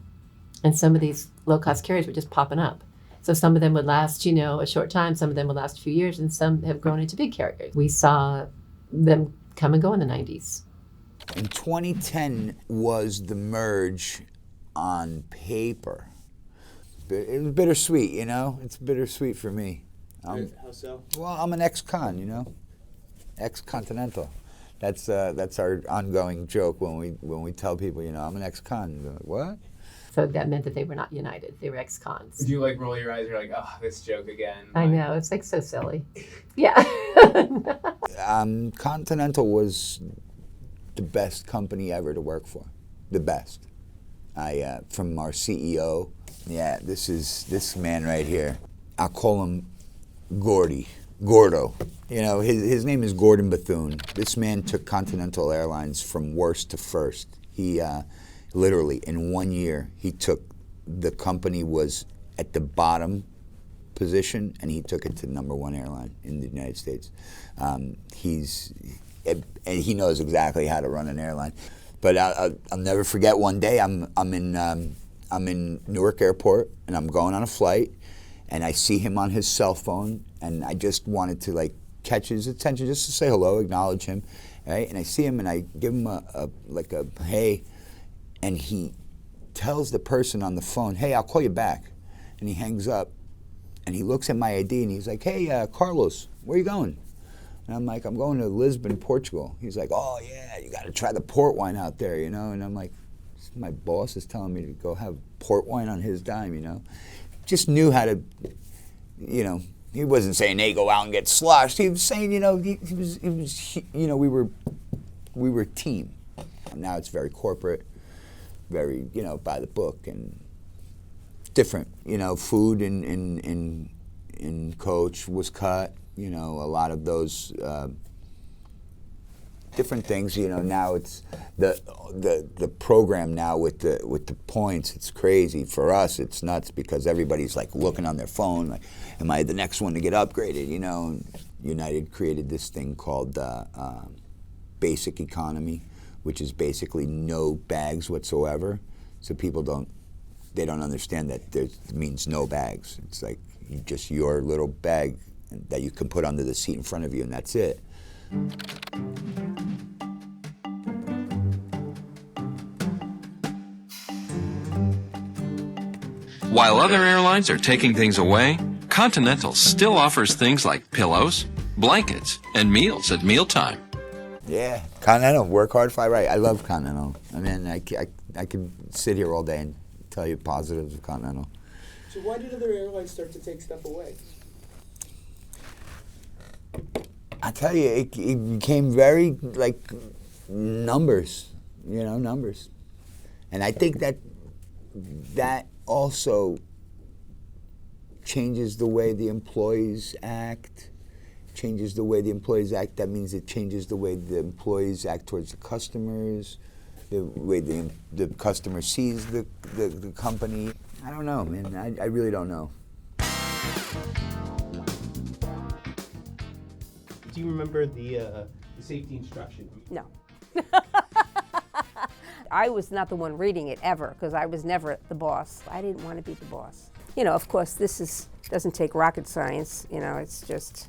And some of these low-cost carriers were just popping up. So some of them would last, you know, a short time, some of them would last a few years, and some have grown into big carriers. We saw them come and go in the 90s. In 2010 was the merge on paper. It was bittersweet, you know? It's bittersweet for me. How so? Well, I'm an ex-con, you know? Ex-Continental. That's our ongoing joke when we tell people, you know, I'm an ex-con. They're like, what? So that meant that they were not United. They were ex-cons. Do you like roll your eyes? You're like, oh, this joke again. I know. It's like so silly. Yeah. Continental was the best company ever to work for. The best. From our CEO, yeah, this man right here. I'll call him Gordo. You know, his name is Gordon Bethune. This man took Continental Airlines from worst to first. He literally, in 1 year, he took, the company was at the bottom position, and he took it to #1 airline in the United States. And he knows exactly how to run an airline. But I'll never forget one day I'm in Newark Airport, and I'm going on a flight, and I see him on his cell phone, and I just wanted to like catch his attention just to say hello, acknowledge him, right? And I see him, and I give him a hey, and he tells the person on the phone, hey, I'll call you back. And he hangs up, and he looks at my ID, and he's like, hey, Carlos, where are you going? And I'm like, I'm going to Lisbon, Portugal. He's like, oh, yeah, you got to try the port wine out there, you know? And I'm like, my boss is telling me to go have port wine on his dime, you know? Just knew how to, you know, he wasn't saying, hey, go out and get sloshed. He was saying, you know, he was you know, we were a team. Now it's very corporate, very, you know, by the book and different. You know, food in Coach was cut. You know, a lot of those different things. You know, now it's the program now with the points. It's crazy for us. It's nuts because everybody's like looking on their phone. Like, am I the next one to get upgraded? You know, United created this thing called basic economy, which is basically no bags whatsoever. So people don't understand that there means no bags. It's like just your little bag that you can put under the seat in front of you, and that's it. While other airlines are taking things away, Continental still offers things like pillows, blankets, and meals at mealtime. Yeah, Continental, work hard, fly right. I love Continental. I mean, I could sit here all day and tell you positives of Continental. So why did other airlines start to take stuff away? I tell you, it became very, like, numbers, you know, numbers. And I think that also changes the way the employees act. Changes the way the employees act. That means it changes the way the employees act towards the customers, the way the customer sees the company. I don't know, man. I really don't know. Do you remember the safety instruction? No. I was not the one reading it ever because I was never the boss. I didn't want to be the boss. You know, of course, this doesn't take rocket science. You know, it's just.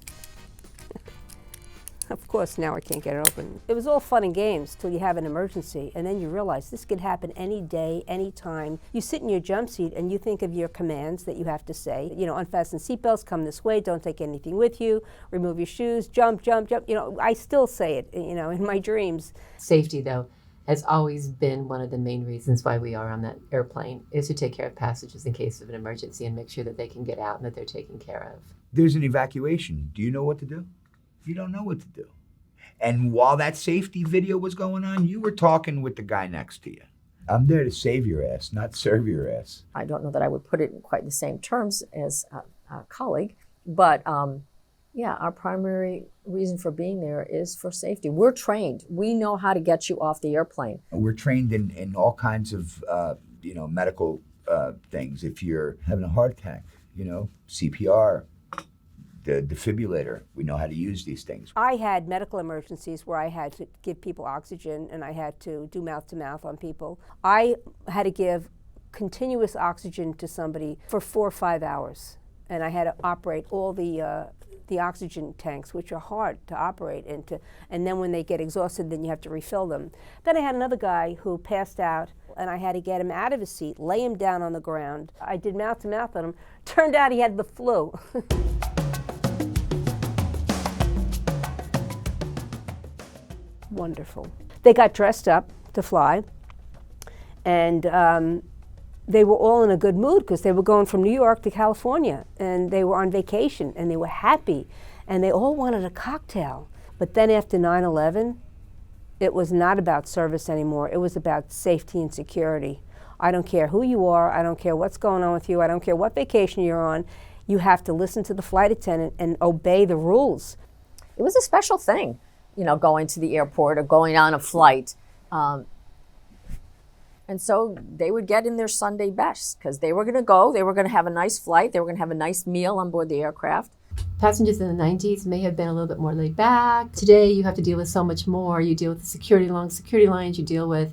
Of course, now I can't get it open. It was all fun and games till you have an emergency, and then you realize this could happen any day, any time. You sit in your jump seat and you think of your commands that you have to say. You know, unfasten seatbelts, come this way, don't take anything with you, remove your shoes, jump, jump, jump. You know, I still say it, you know, in my dreams. Safety, though, has always been one of the main reasons why we are on that airplane, is to take care of passengers in case of an emergency and make sure that they can get out and that they're taken care of. There's an evacuation. Do you know what to do? You don't know what to do. And while that safety video was going on, you were talking with the guy next to you. I'm there to save your ass, not serve your ass. I don't know that I would put it in quite the same terms as a colleague, but yeah, our primary reason for being there is for safety. We're trained. We know how to get you off the airplane. We're trained in all kinds of medical things. If you're having a heart attack, you know, CPR, the defibrillator, we know how to use these things. I had medical emergencies where I had to give people oxygen and I had to do mouth-to-mouth on people. I had to give continuous oxygen to somebody for 4 or 5 hours. And I had to operate all the oxygen tanks, which are hard to operate into. And then when they get exhausted, then you have to refill them. Then I had another guy who passed out, and I had to get him out of his seat, lay him down on the ground. I did mouth-to-mouth on him. Turned out he had the flu. Wonderful. They got dressed up to fly, and they were all in a good mood because they were going from New York to California, and they were on vacation, and they were happy, and they all wanted a cocktail. But then after 9/11, it was not about service anymore. It was about safety and security. I don't care who you are. I don't care what's going on with you. I don't care what vacation you're on. You have to listen to the flight attendant and obey the rules. It was a special thing, you know, going to the airport or going on a flight. And so they would get in their Sunday best because they were going to go, they were going to have a nice flight, they were going to have a nice meal on board the aircraft. Passengers in the 90s may have been a little bit more laid back. Today you have to deal with so much more. You deal with the long security lines, you deal with,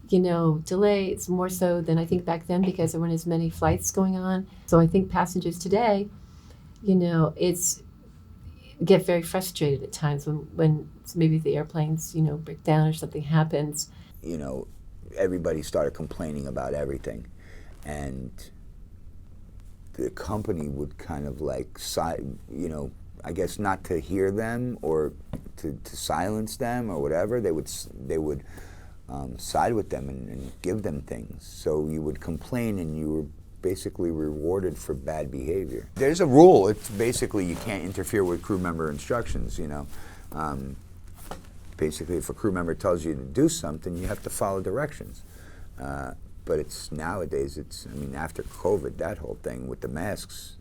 you know, delays more so than I think back then because there weren't as many flights going on. So I think passengers today, you know, get very frustrated at times when maybe the airplanes, you know, break down or something happens. You know, everybody started complaining about everything, and the company would kind of like, you know, I guess not to hear them or to silence them or whatever. They would side with them and give them things. So you would complain, and you were basically rewarded for bad behavior. There's a rule. It's basically you can't interfere with crew member instructions, you know. Basically, if a crew member tells you to do something, you have to follow directions. But nowadays, I mean, after COVID, that whole thing with the masks,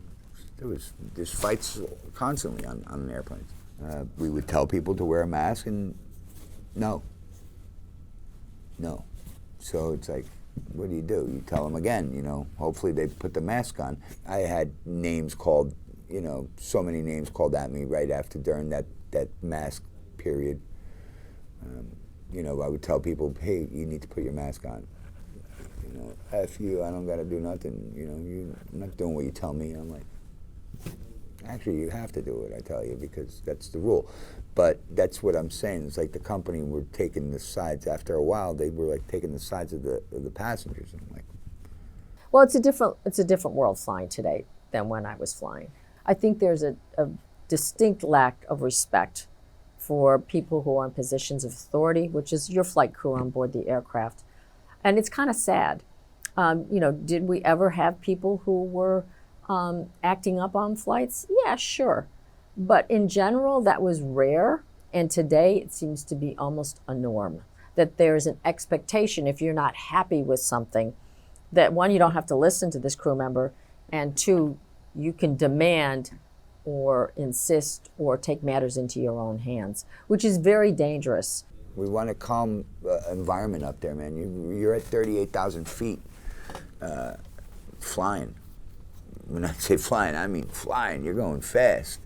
there's fights constantly on airplanes. We would tell people to wear a mask, and No. So it's like, what do? You tell them again, hopefully they put the mask on. I had names called, so many names called at me right after, during that mask period. I would tell people, hey, you need to put your mask on. F you, I don't got to do nothing. I'm not doing what you tell me. I'm like, actually, you have to do it, I tell you, because that's the rule. But that's what I'm saying. It's like the company were taking the sides. After a while, they were like taking the sides of the passengers. I'm like, well, it's a different world flying today than when I was flying. I think there's a distinct lack of respect for people who are in positions of authority, which is your flight crew on board the aircraft. And it's kind of sad. Did we ever have people who were acting up on flights? Yeah, sure. But in general, that was rare. And today, it seems to be almost a norm, that there's an expectation, if you're not happy with something, that one, you don't have to listen to this crew member, and two, you can demand or insist or take matters into your own hands, which is very dangerous. We want a calm environment up there, man. You're at 38,000 feet flying. When I say flying, I mean flying. You're going fast.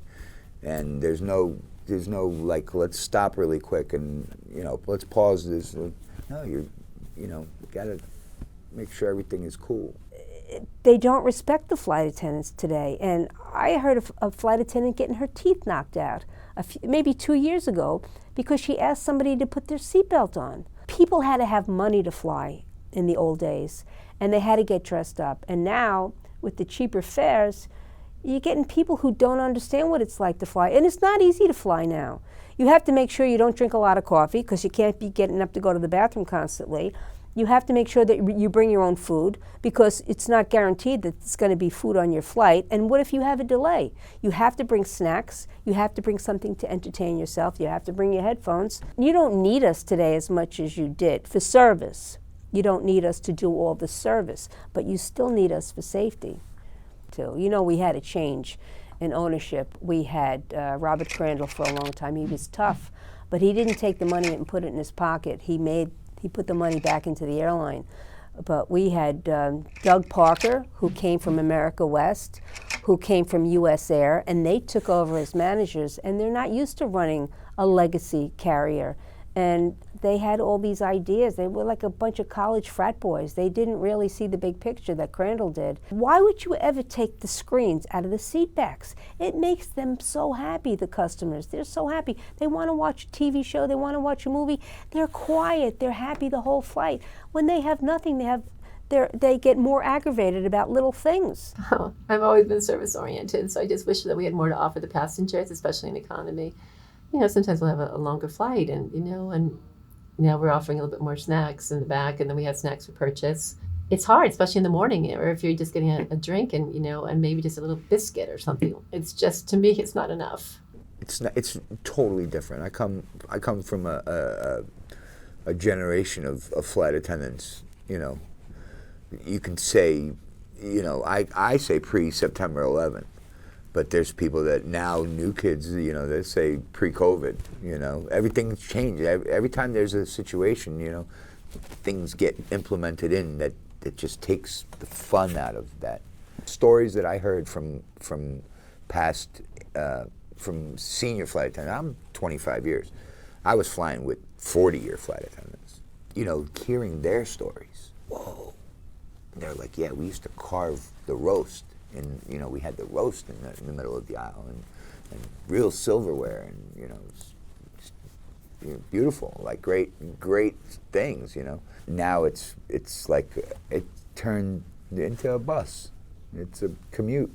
And there's no like, let's stop really quick and, let's pause this. No, you gotta make sure everything is cool. They don't respect the flight attendants today. And I heard of a flight attendant getting her teeth knocked out maybe 2 years ago because she asked somebody to put their seatbelt on. People had to have money to fly in the old days, and they had to get dressed up. And now, with the cheaper fares, you're getting people who don't understand what it's like to fly. And it's not easy to fly now. You have to make sure you don't drink a lot of coffee because you can't be getting up to go to the bathroom constantly. You have to make sure that you bring your own food because it's not guaranteed that it's going to be food on your flight. And what if you have a delay? You have to bring snacks. You have to bring something to entertain yourself. You have to bring your headphones. You don't need us today as much as you did for service. You don't need us to do all the service, but you still need us for safety. We had a change in ownership. We had Robert Crandall for a long time. He was tough, but he didn't take the money and put it in his pocket. He put the money back into the airline. But we had Doug Parker, who came from America West, who came from US Air, and they took over as managers, and they're not used to running a legacy carrier. And they had all these ideas. They were like a bunch of college frat boys. They didn't really see the big picture that Crandall did. Why would you ever take the screens out of the seat backs? It makes them so happy, the customers. They're so happy. They want to watch a TV show. They want to watch a movie. They're quiet. They're happy the whole flight. When they have nothing, they get more aggravated about little things. Oh, I've always been service-oriented, so I just wish that we had more to offer the passengers, especially in economy. Sometimes we'll have a longer flight, and now we're offering a little bit more snacks in the back, and then we have snacks for purchase. It's hard, especially in the morning, or if you're just getting a drink and and maybe just a little biscuit or something. It's just, to me, it's not enough. It's totally different. I come from a generation of flight attendants. You can say, I say pre-September 11th. But there's people that now, new kids, they say pre-COVID, everything's changed. Every time there's a situation, things get implemented in that just takes the fun out of that. Stories that I heard from past, from senior flight attendants, I'm 25 years. I was flying with 40-year flight attendants. Hearing their stories, whoa. They're like, yeah, we used to carve the roast. And we had the roast in the middle of the aisle, and real silverware, and it's beautiful, like great things. Now it's like it turned into a bus. It's a commute.